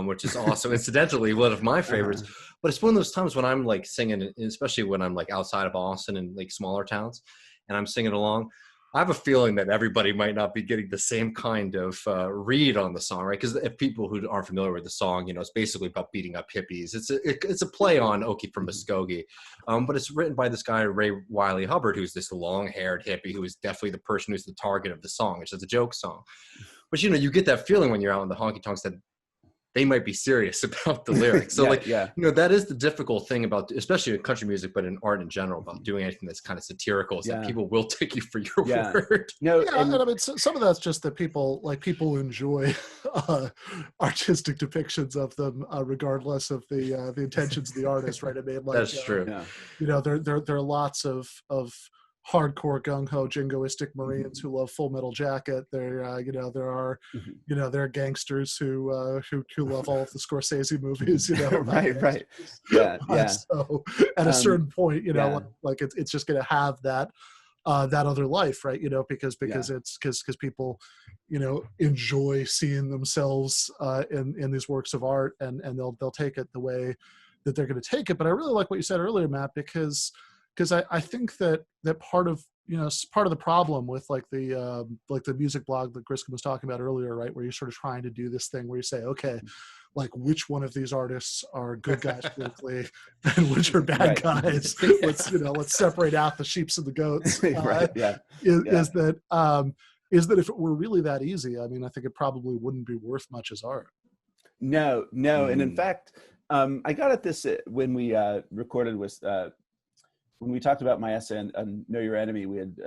which is also incidentally one of my favorites. But it's one of those times when I'm, like, singing, especially when I'm, like, outside of Austin and, like, smaller towns, and I'm singing along, I have a feeling that everybody might not be getting the same kind of read on the song, right? Because if people who aren't familiar with the song, it's basically about beating up hippies. It's a play on Okie from Muskogee, but it's written by this guy, Ray Wiley Hubbard, who's this long-haired hippie who is definitely the person who's the target of the song, which is a joke song. But you get that feeling when you're out in the honky tonks that they might be serious about the lyrics. So that is the difficult thing about, especially in country music, but in art in general, about doing anything that's kind of satirical, is that people will take you for your word. And I mean, some of that's just that people enjoy artistic depictions of them, regardless of the intentions of the artist, right? I mean, like, that's true. There are lots of hardcore gung-ho jingoistic Marines who love Full Metal Jacket. There are gangsters who love all of the Scorsese movies. Right. Yeah. So at a certain point, like it's just going to have that other life, right? Because people, enjoy seeing themselves in these works of art, and they'll take it the way that they're going to take it. But I really like what you said earlier, Matt, because I think that part of the problem with like the music blog that Griscom was talking about earlier, right, where you're sort of trying to do this thing where you say, okay, like, which one of these artists are good guys politically and which are bad guys? Let's separate out the sheeps and the goats. Is that if it were really that easy, I mean, I think it probably wouldn't be worth much as art. No, and in fact, I got at this when we recorded with. When we talked about my essay on Know Your Enemy, we had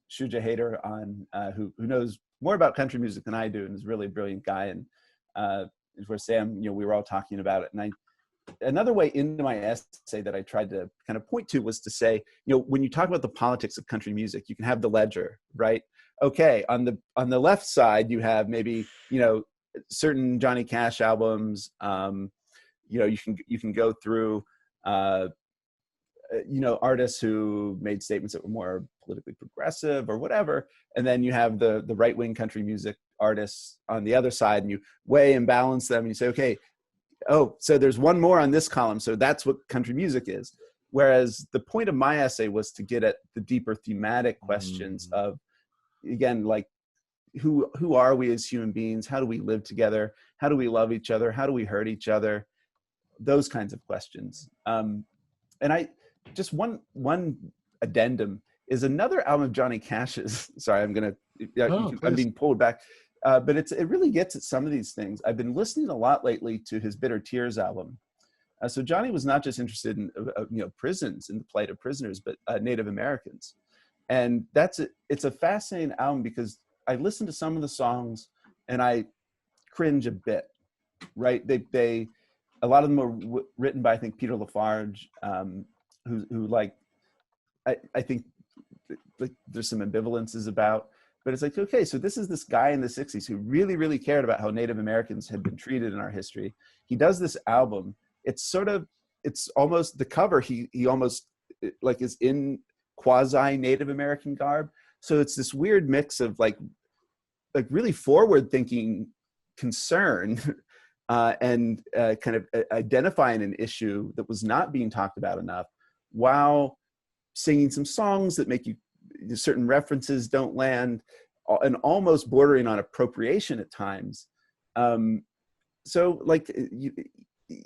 Shuja Hader on, who knows more about country music than I do, and is a really brilliant guy. And where Sam, we were all talking about it. And another way into my essay that I tried to kind of point to was to say, when you talk about the politics of country music, you can have the ledger, right? Okay, on the left side, you have maybe certain Johnny Cash albums. You can go through. Artists who made statements that were more politically progressive or whatever. And then you have the right-wing country music artists on the other side, and you weigh and balance them, and you say, okay, so there's one more on this column, so that's what country music is. Whereas the point of my essay was to get at the deeper thematic questions of, again, like, who are we as human beings? How do we live together? How do we love each other? How do we hurt each other? Those kinds of questions. And I just one addendum is another album of Johnny Cash's. Sorry, I'm being pulled back. But it really gets at some of these things. I've been listening a lot lately to his Bitter Tears album. So Johnny was not just interested in prisons and the plight of prisoners, but Native Americans. And it's a fascinating album because I listen to some of the songs and I cringe a bit, right? A lot of them are written by, I think, Peter Lafarge, who like, I think like there's some ambivalences about, but it's like, okay, so this is this guy in the 60s who really, really cared about how Native Americans had been treated in our history. He does this album. It's almost the cover. He almost like is in quasi Native American garb. So it's this weird mix of like really forward thinking concern and kind of identifying an issue that was not being talked about enough, while singing some songs that make certain references don't land, and almost bordering on appropriation at times. So like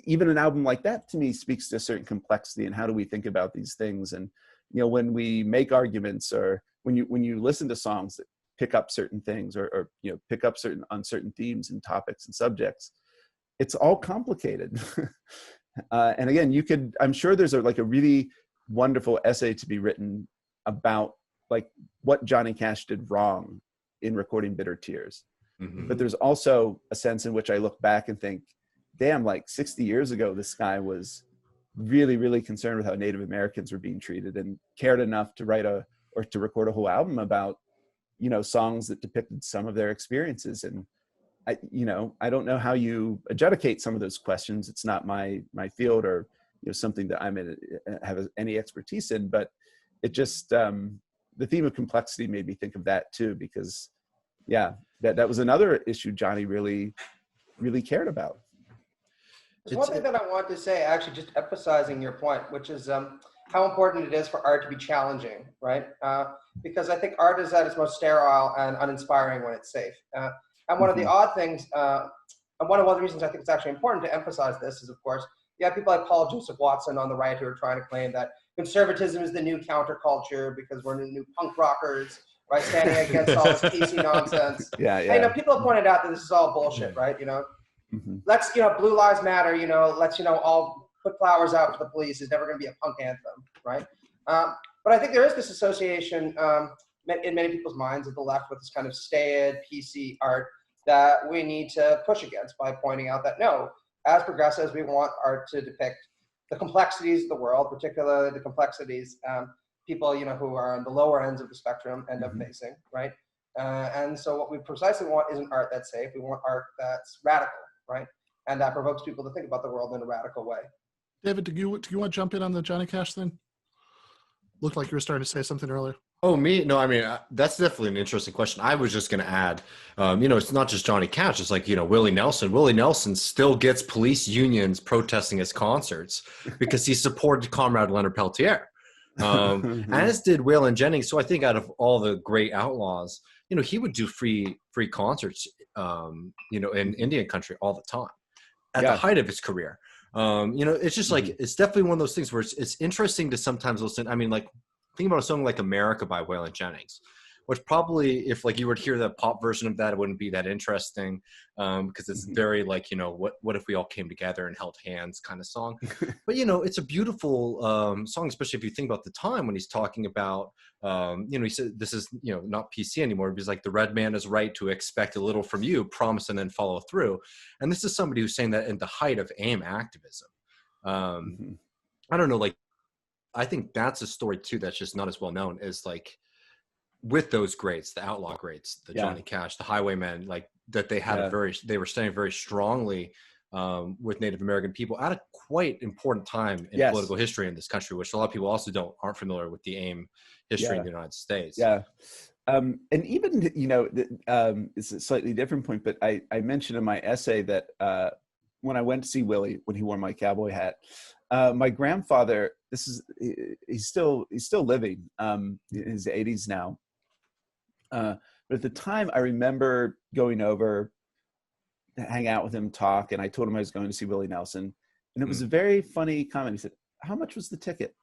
even an album like that to me speaks to a certain complexity and how do we think about these things. And when we make arguments, or when you listen to songs that pick up certain things, or pick up on certain themes and topics and subjects, it's all complicated. And again, I'm sure there's a really wonderful essay to be written about like what Johnny Cash did wrong in recording Bitter Tears. Mm-hmm. But there's also a sense in which I look back and think, damn, like 60 years ago, this guy was really, really concerned with how Native Americans were being treated and cared enough to to record a whole album about, songs that depicted some of their experiences. And I don't know how you adjudicate some of those questions. It's not my field, or something that have any expertise in, but it just the theme of complexity made me think of that too, because that was another issue Johnny really, really cared about. There's one thing that I want to say, actually, just emphasizing your point, which is how important it is for art to be challenging, right? Because I think art is at its most sterile and uninspiring when it's safe. And one of the odd things, and one of the reasons I think it's actually important to emphasize this is, of course, you have people like Paul Joseph Watson on the right who are trying to claim that conservatism is the new counterculture because we're the new punk rockers, right? Standing against all this PC nonsense. Yeah. And, people have pointed out that this is all bullshit, right? Let's, Blue Lives Matter, let's, all put flowers out to the police is never going to be a punk anthem, right? But I think there is this association in many people's minds of the left with this kind of staid PC art that we need to push against by pointing out that no, as progressives, we want art to depict the complexities of the world, particularly the complexities people, who are on the lower ends of the spectrum end up facing, right? And so what we precisely want isn't art that's safe. We want art that's radical, right? And that provokes people to think about the world in a radical way. David, do you want to jump in on the Johnny Cash thing? Looked like you were starting to say something earlier. Oh, me? No, I mean, that's definitely an interesting question. I was just going to add, it's not just Johnny Cash. It's like, Willie Nelson. Willie Nelson still gets police unions protesting his concerts because he supported Comrade Leonard Peltier, as did Waylon Jennings. So I think out of all the great outlaws, he would do free concerts, in Indian country all the time at the height of his career. It's just like, it's definitely one of those things where it's interesting to sometimes listen. I mean, like, think about a song like America by Waylon Jennings, which probably, if like you were to hear the pop version of that, it wouldn't be that interesting, because it's very like, what if we all came together and held hands kind of song. But, it's a beautiful song, especially if you think about the time when he's talking about, he said, this is, not PC anymore. He's like, the red man is right to expect a little from you, promise and then follow through. And this is somebody who's saying that in the height of AIM activism. I don't know, like, I think that's a story too that's just not as well known, is like with those greats, the outlaw greats, the Johnny Cash, the Highwaymen, like that they had they were standing very strongly with Native American people at a quite important time in political history in this country, which a lot of people also aren't familiar with the AIM history in the United States. Yeah. And even, it's a slightly different point, but I mentioned in my essay that when I went to see Willie, when he wore my cowboy hat, my grandfather, he's still living, in his 80s now. But at the time, I remember going over to hang out with him, talk, and I told him I was going to see Willie Nelson. And it was a very funny comment. He said, "How much was the ticket?"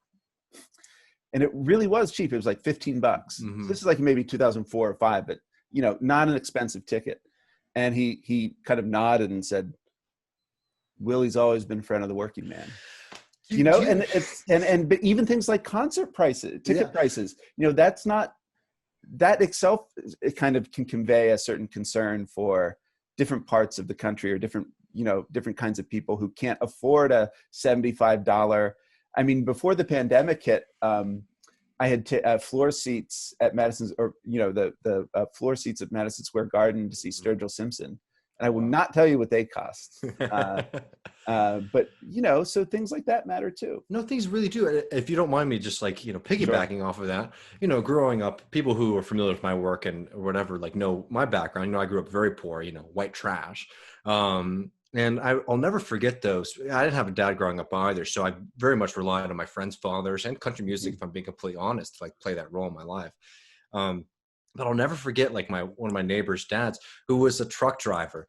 And it really was cheap. It was like $15. So this is like maybe 2004 or 5, but not an expensive ticket. And he kind of nodded and said, "Willie's always been a friend of the working man." And it's but even things like concert prices, ticket prices, that's not, that itself, it kind of can convey a certain concern for different parts of the country, or different kinds of people who can't afford a $75. I mean, before the pandemic hit, I had floor seats at Madison, or the floor seats at Madison Square Garden to see Sturgill Simpson. And I will not tell you what they cost. But so things like that matter too. No, things really do. If you don't mind me just piggybacking off of that, growing up, people who are familiar with my work and whatever, know my background. I grew up very poor, white trash. And I'll never forget those. I didn't have a dad growing up either, so I very much relied on my friends' fathers and country music, if I'm being completely honest, to play that role in my life. But I'll never forget one of my neighbor's dads, who was a truck driver,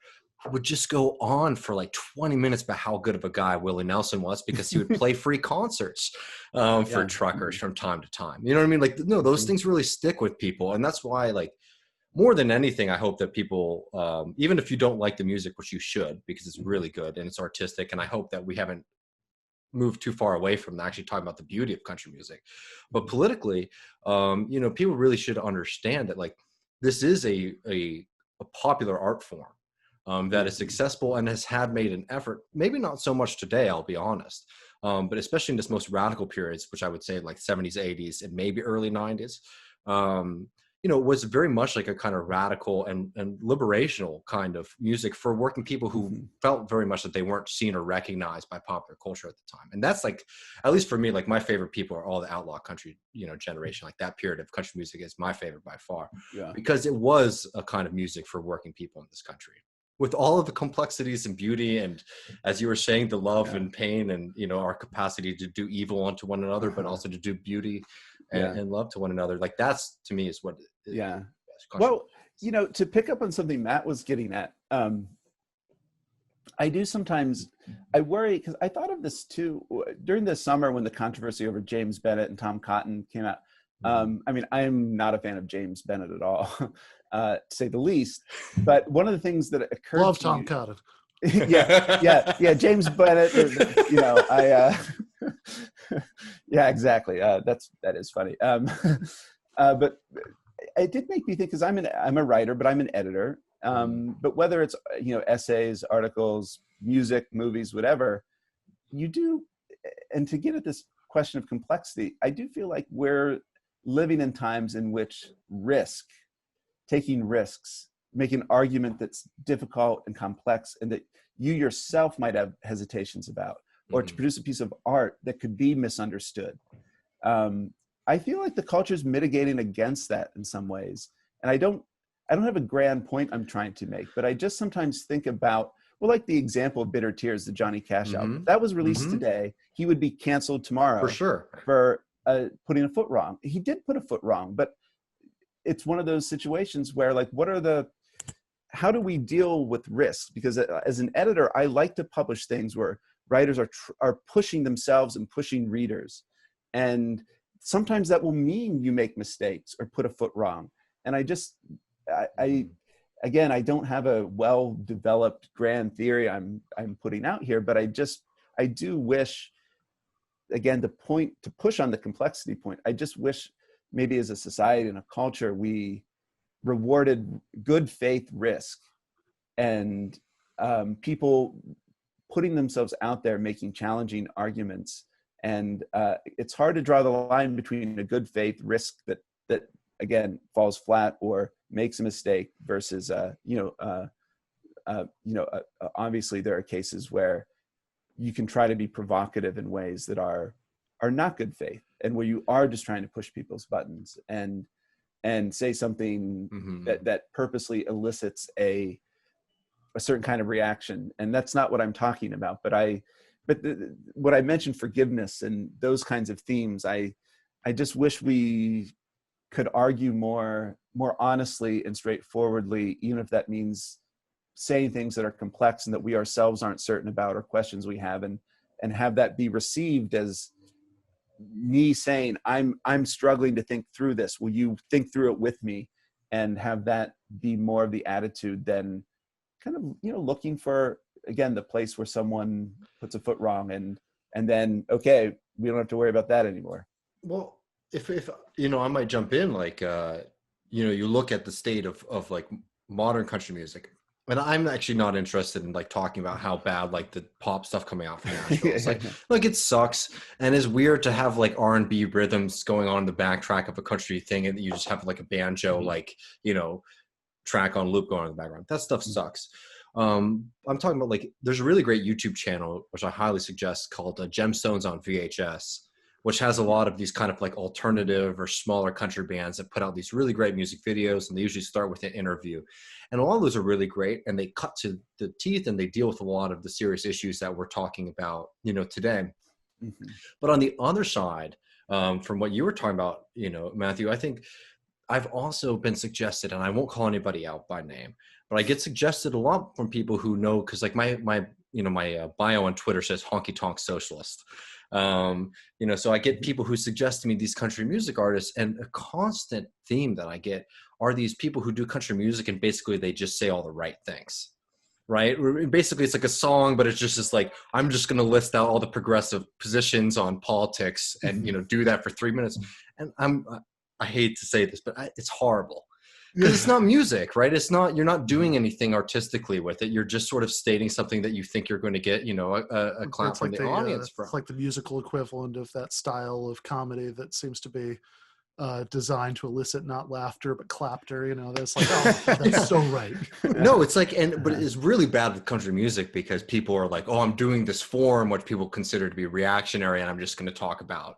would just go on for 20 minutes about how good of a guy Willie Nelson was, because he would play free concerts for truckers from time to time. You know what I mean? No, those things really stick with people. And that's why, more than anything, I hope that people, even if you don't like the music, which you should, because it's really good and it's artistic, and I hope that we haven't moved too far away from actually talking about the beauty of country music. But politically, people really should understand that this is a popular art form that is accessible and has made an effort, maybe not so much today, I'll be honest, but especially in this most radical periods, which I would say 70s, 80s, and maybe early 90s, was very much a kind of radical and liberational kind of music for working people who felt very much that they weren't seen or recognized by popular culture at the time. And that's at least for me, my favorite people are all the outlaw country, generation. That period of country music is my favorite by far, because it was a kind of music for working people in this country, with all of the complexities and beauty, and as you were saying, the love and pain, and our capacity to do evil unto one another, but also to do beauty and love to one another. That's, to me, is what well, to pick up on something Matt was getting at, I do sometimes, I worry, because I thought of this too during the summer when the controversy over James Bennett and Tom Cotton came out. I mean, I'm not a fan of James Bennett at all, to say the least. But one of the things that occurred Love to Tom me, Cotton. James Bennett. Yeah, exactly. That is funny. But it did make me think, because I'm a writer, but I'm an editor. But whether it's essays, articles, music, movies, whatever, you do. And to get at this question of complexity, I do feel like we're living in times in which taking risks, make an argument that's difficult and complex, and that you yourself might have hesitations about, or to produce a piece of art that could be misunderstood. I feel like the culture is mitigating against that in some ways. And I don't have a grand point I'm trying to make, but I just sometimes think about, the example of Bitter Tears, the Johnny Cash album. If that was released today, he would be canceled tomorrow. For sure. For putting a foot wrong. He did put a foot wrong, but it's one of those situations where how do we deal with risks? Because as an editor, I like to publish things where writers are pushing themselves and pushing readers. And sometimes that will mean you make mistakes or put a foot wrong. And I don't have a well-developed grand theory I'm putting out here, but I do wish, again, to push on the complexity point, I just wish maybe as a society and a culture, we rewarded good faith risk and people putting themselves out there, making challenging arguments. And it's hard to draw the line between a good faith risk that again falls flat or makes a mistake versus obviously there are cases where you can try to be provocative in ways that are not good faith, and where you are just trying to push people's buttons and say something that purposely elicits a certain kind of reaction. And that's not what I'm talking about. But what I mentioned, forgiveness and those kinds of themes, I just wish we could argue more honestly and straightforwardly, even if that means saying things that are complex and that we ourselves aren't certain about, or questions we have, and have that be received as me saying, I'm struggling to think through this. Will you think through it with me? And have that be more of the attitude than kind of, looking for, again, the place where someone puts a foot wrong and then, okay, we don't have to worry about that anymore. Well, if I might jump in, like, you look at the state of like modern country music, and I'm actually not interested in like talking about how bad like the pop stuff coming out from Nashville. It's like it sucks, and it's weird to have like R&B rhythms going on in the backtrack of a country thing, and you just have like a banjo like track on loop going on in the background. That stuff sucks. I'm talking about like there's a really great YouTube channel which I highly suggest called Gemstones on VHS, which has a lot of these kind of like alternative or smaller country bands that put out these really great music videos, and they usually start with an interview. And a lot of those are really great, and they cut to the teeth, and they deal with a lot of the serious issues that we're talking about, today. Mm-hmm. But on the other side, from what you were talking about, Matthew, I think I've also been suggested, and I won't call anybody out by name, but I get suggested a lot from people who know, because like my bio on Twitter says honky tonk socialist. So I get people who suggest to me these country music artists, and a constant theme that I get are these people who do country music and basically they just say all the right things, right? Basically it's like a song, but it's just like, I'm just going to list out all the progressive positions on politics and, do that for 3 minutes. And I hate to say this, but it's horrible. Because it's not music, right? You're not doing anything artistically with it. You're just sort of stating something that you think you're going to get, a clap from the audience from. It's like the musical equivalent of that style of comedy that seems to be designed to elicit not laughter but clapter. That's like, oh, that's so right. No, it's like, but it's really bad with country music because people are like, oh, I'm doing this form which people consider to be reactionary, and I'm just going to talk about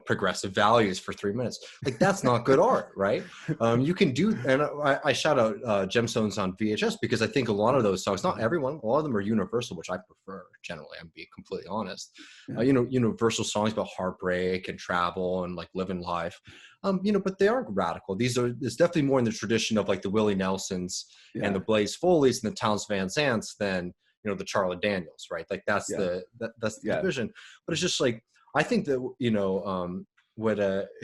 progressive values for 3 minutes. Like, that's not good art, right? You can do, and I shout out Gemstones on VHS because I think a lot of those songs, not everyone, a lot of them are universal, which I prefer generally. I'm being completely honest. Universal songs about heartbreak and travel and like living life. But they are radical. It's definitely more in the tradition of like the Willie Nelsons and the Blaze Foleys and the Townes Van Zants than, the Charlie Daniels, right? Like that's the division. But it's just like, I think that,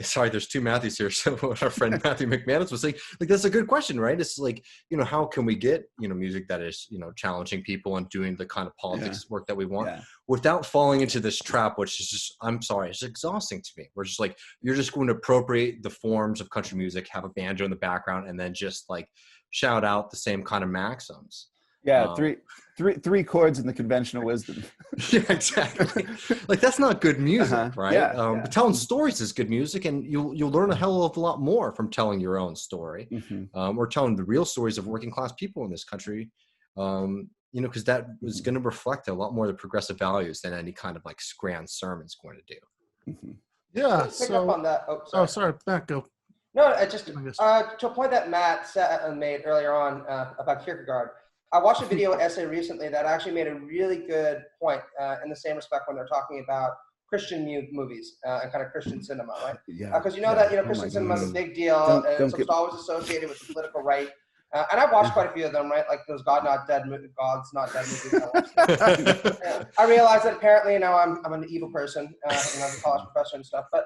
sorry, there's two Matthews here. So what our friend Matthew McManus was saying, like, that's a good question, right? It's like, how can we get, music that is, challenging people and doing the kind of politics work that we want without falling into this trap, which is just, I'm sorry, it's exhausting to me. We're just like, you're just going to appropriate the forms of country music, have a banjo in the background, and then just like shout out the same kind of maxims. Yeah, three chords in the conventional wisdom. Yeah, exactly. Like, that's not good music, right? But telling stories is good music, and you'll learn a hell of a lot more from telling your own story, or telling the real stories of working class people in this country. Because that is going to reflect a lot more of the progressive values than any kind of like grand sermon's going to do. Yeah. Pick up on that. Sorry, Matt, go. No, I just to a point that Matt made earlier on about Kierkegaard. I watched a video essay recently that actually made a really good point in the same respect when they're talking about Christian movies and kind of Christian cinema, right? Because Christian cinema is a big deal, and so it's always associated with the political right. And I've watched quite a few of them, right? Like those God's Not Dead movies. I realize that apparently, I'm an evil person, as a college professor and stuff. But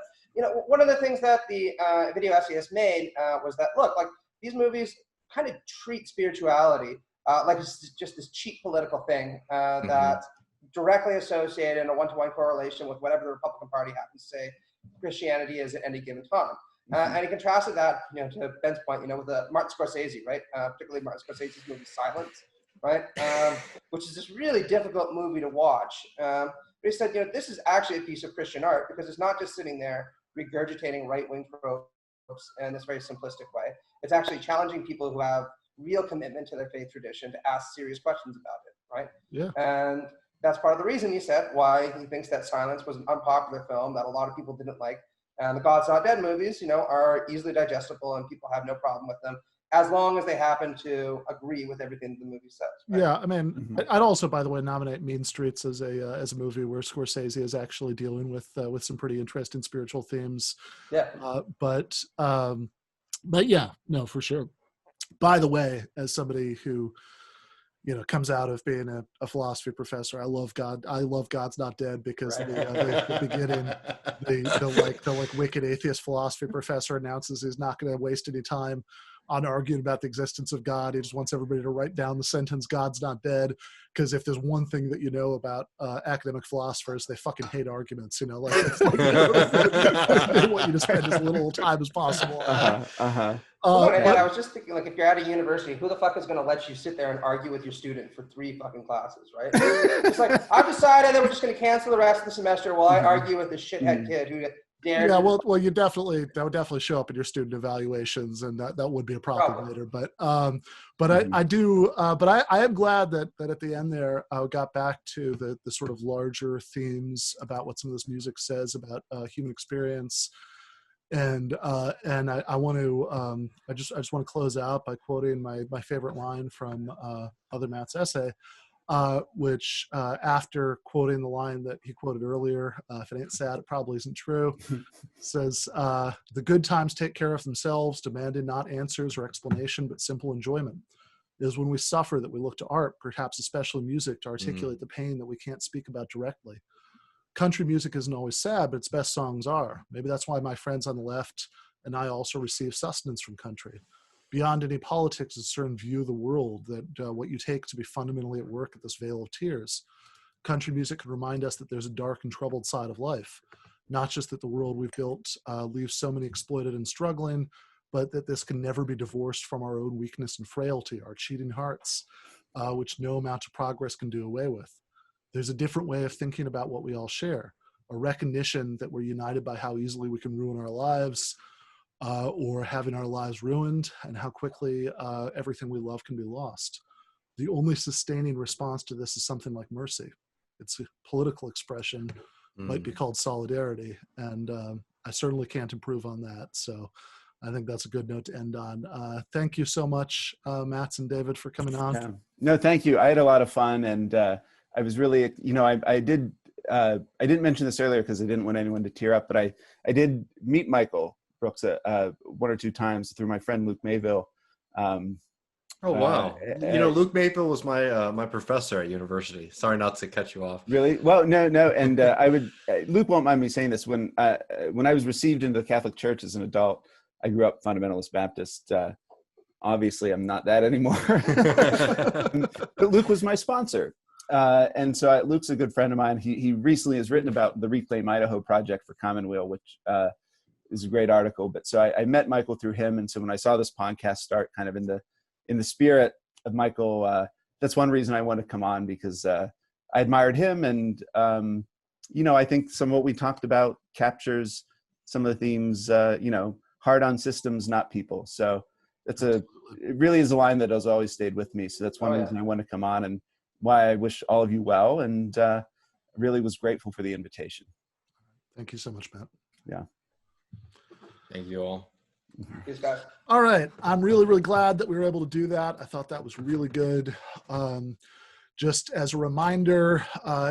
one of the things that the video essayist made was that, look, like these movies kind of treat spirituality like it's just this cheap political thing that directly associated in a one-to-one correlation with whatever the Republican Party happens to say Christianity is at any given time. And he contrasted that, to Ben's point, with Martin Scorsese, right? Particularly Martin Scorsese's movie Silence, right? Which is this really difficult movie to watch. But he said, this is actually a piece of Christian art because it's not just sitting there regurgitating right-wing tropes in this very simplistic way. It's actually challenging people who have real commitment to their faith tradition to ask serious questions about it, right? Yeah. And that's part of the reason, he said, why he thinks that Silence was an unpopular film that a lot of people didn't like. And the God's Not Dead movies, are easily digestible and people have no problem with them as long as they happen to agree with everything the movie says. Right? Yeah, I mean, I'd also, by the way, nominate Mean Streets as a movie where Scorsese is actually dealing with some pretty interesting spiritual themes. Yeah. But But yeah, no, for sure. By the way, as somebody who, comes out of being a philosophy professor, I love God. I love God's Not Dead because Right. the beginning, the wicked atheist philosophy professor announces he's not going to waste any time on arguing about the existence of God. He just wants everybody to write down the sentence "God's not dead," because if there's one thing that you know about academic philosophers, they fucking hate arguments. It's like they want you to spend as little time as possible. Well, look, and But I was just thinking, like, if you're at a university, who the fuck is going to let you sit there and argue with your student for 3 fucking classes, right? It's like, I've decided that we're just going to cancel the rest of the semester while I argue with this shithead kid who dared. Yeah, well, that would definitely show up in your student evaluations, and that would be a problem later. But I am glad that at the end there, I got back to the sort of larger themes about what some of this music says about human experience. And I want to I just want to close out by quoting my favorite line from Other Matt's essay, which after quoting the line that he quoted earlier, if it ain't sad, it probably isn't true, says, the good times take care of themselves, demanding not answers or explanation, but simple enjoyment. It is when we suffer that we look to art, perhaps especially music, to articulate the pain that we can't speak about directly. Country music isn't always sad, but its best songs are. Maybe that's why my friends on the left and I also receive sustenance from country. Beyond any politics, it's a certain view of the world that what you take to be fundamentally at work at this vale of tears. Country music can remind us that there's a dark and troubled side of life. Not just that the world we've built leaves so many exploited and struggling, but that this can never be divorced from our own weakness and frailty, our cheating hearts, which no amount of progress can do away with. There's a different way of thinking about what we all share, a recognition that we're united by how easily we can ruin our lives, or having our lives ruined, and how quickly everything we love can be lost. The only sustaining response to this is something like mercy. It's a political expression, might be called solidarity, and I certainly can't improve on that. So I think that's a good note to end on. Thank you so much, Mats and David, for coming on. Yeah. No, thank you. I had a lot of fun, and I was really, I didn't mention this earlier because I didn't want anyone to tear up, but I did meet Michael Brooks 1 or 2 times through my friend Luke Mayville. Oh wow! Luke Mayville was my professor at university. Sorry not to cut you off. Really? Well, no, and Luke won't mind me saying this. When I was received into the Catholic Church as an adult, I grew up fundamentalist Baptist. Obviously, I'm not that anymore. But Luke was my sponsor. And so Luke's a good friend of mine. He recently has written about the Reclaim Idaho project for Commonweal, which is a great article. But so I met Michael through him. And so when I saw this podcast start kind of in the spirit of Michael, that's one reason I wanted to come on, because I admired him. And, I think some of what we talked about captures some of the themes, hard on systems, not people. So it really is a line that has always stayed with me. So that's one reason I want to come on, and why I wish all of you well, and really was grateful for the invitation. Thank you so much, Matt. Yeah. Thank you all. Thanks, guys. All right. I'm really, really glad that we were able to do that. I thought that was really good. Just as a reminder,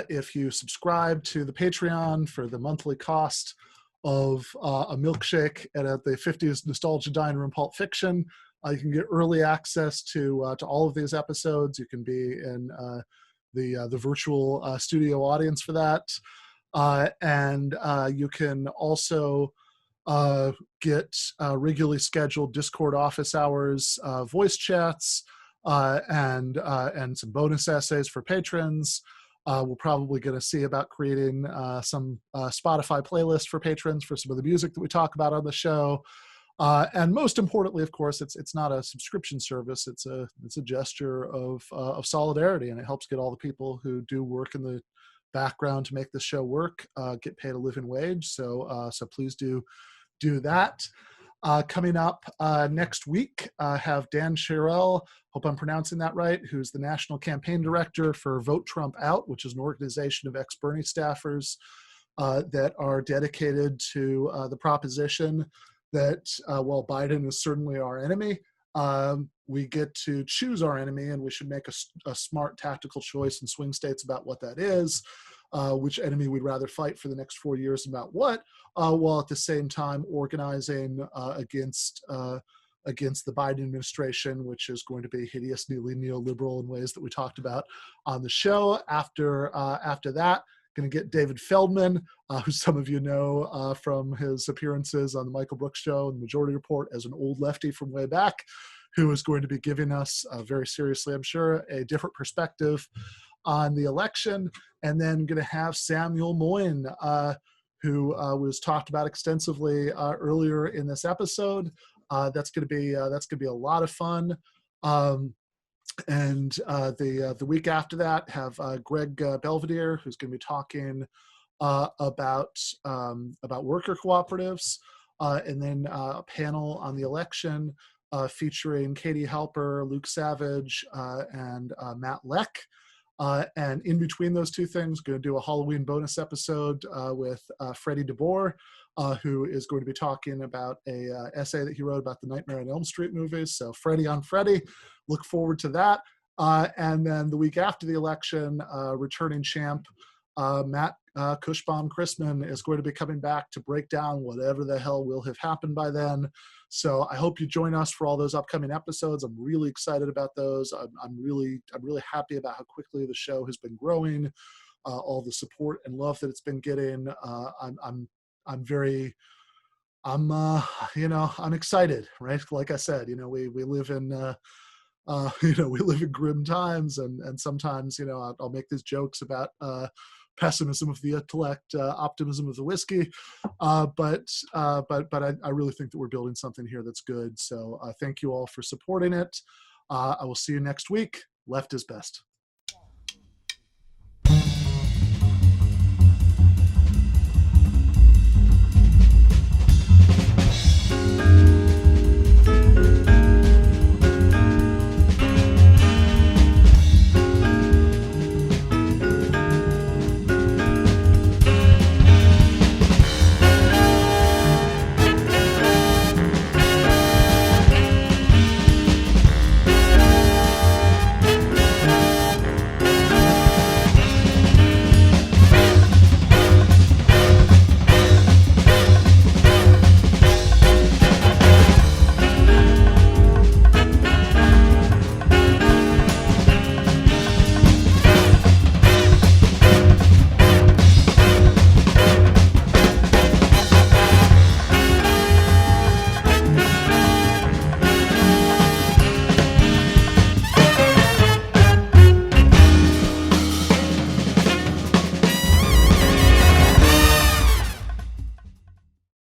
if you subscribe to the Patreon for the monthly cost of a milkshake at the 50s Nostalgia Dining Room Pulp Fiction, you can get early access to all of these episodes. You can be in the virtual studio audience for that. And you can also get regularly scheduled Discord office hours, voice chats, and some bonus essays for patrons. We're probably going to see about creating some Spotify playlists for patrons for some of the music that we talk about on the show. And most importantly, of course, it's not a subscription service. It's a gesture of solidarity, and it helps get all the people who do work in the background to make the show work get paid a living wage. So please do that. Coming up next week, have Dan Sherrill, hope I'm pronouncing that right, who's the National Campaign Director for Vote Trump Out, which is an organization of ex-Bernie staffers that are dedicated to the proposition that while Biden is certainly our enemy, we get to choose our enemy, and we should make a smart tactical choice in swing states about what that is, which enemy we'd rather fight for the next 4 years, about what, while at the same time organizing against against the Biden administration, which is going to be hideously neoliberal in ways that we talked about on the show. After that, going to get David Feldman, who some of you know from his appearances on the Michael Brooks Show and the Majority Report as an old lefty from way back, who is going to be giving us, very seriously, I'm sure, a different perspective on the election. And then going to have Samuel Moyn, who was talked about extensively earlier in this episode. That's going to be a lot of fun. And the week after that, have Greg Belvedere, who's going to be talking about worker cooperatives, and then a panel on the election featuring Katie Halper, Luke Savage, and Matt Leck. And in between those two things, going to do a Halloween bonus episode with Freddie DeBoer, who is going to be talking about a essay that he wrote about the Nightmare on Elm Street movies. So Freddie on Freddie, look forward to that. And then the week after the election, returning champ Matt Cushbaum-Chrisman is going to be coming back to break down whatever the hell will have happened by then. So I hope you join us for all those upcoming episodes. I'm really excited about those. I'm really happy about how quickly the show has been growing, all the support and love that it's been getting. I'm excited, right? Like I said, we live in we live in grim times, and sometimes I'll make these jokes about pessimism of the intellect, optimism of the whiskey, but I really think that we're building something here that's good. So thank you all for supporting it. I will see you next week. Left is best.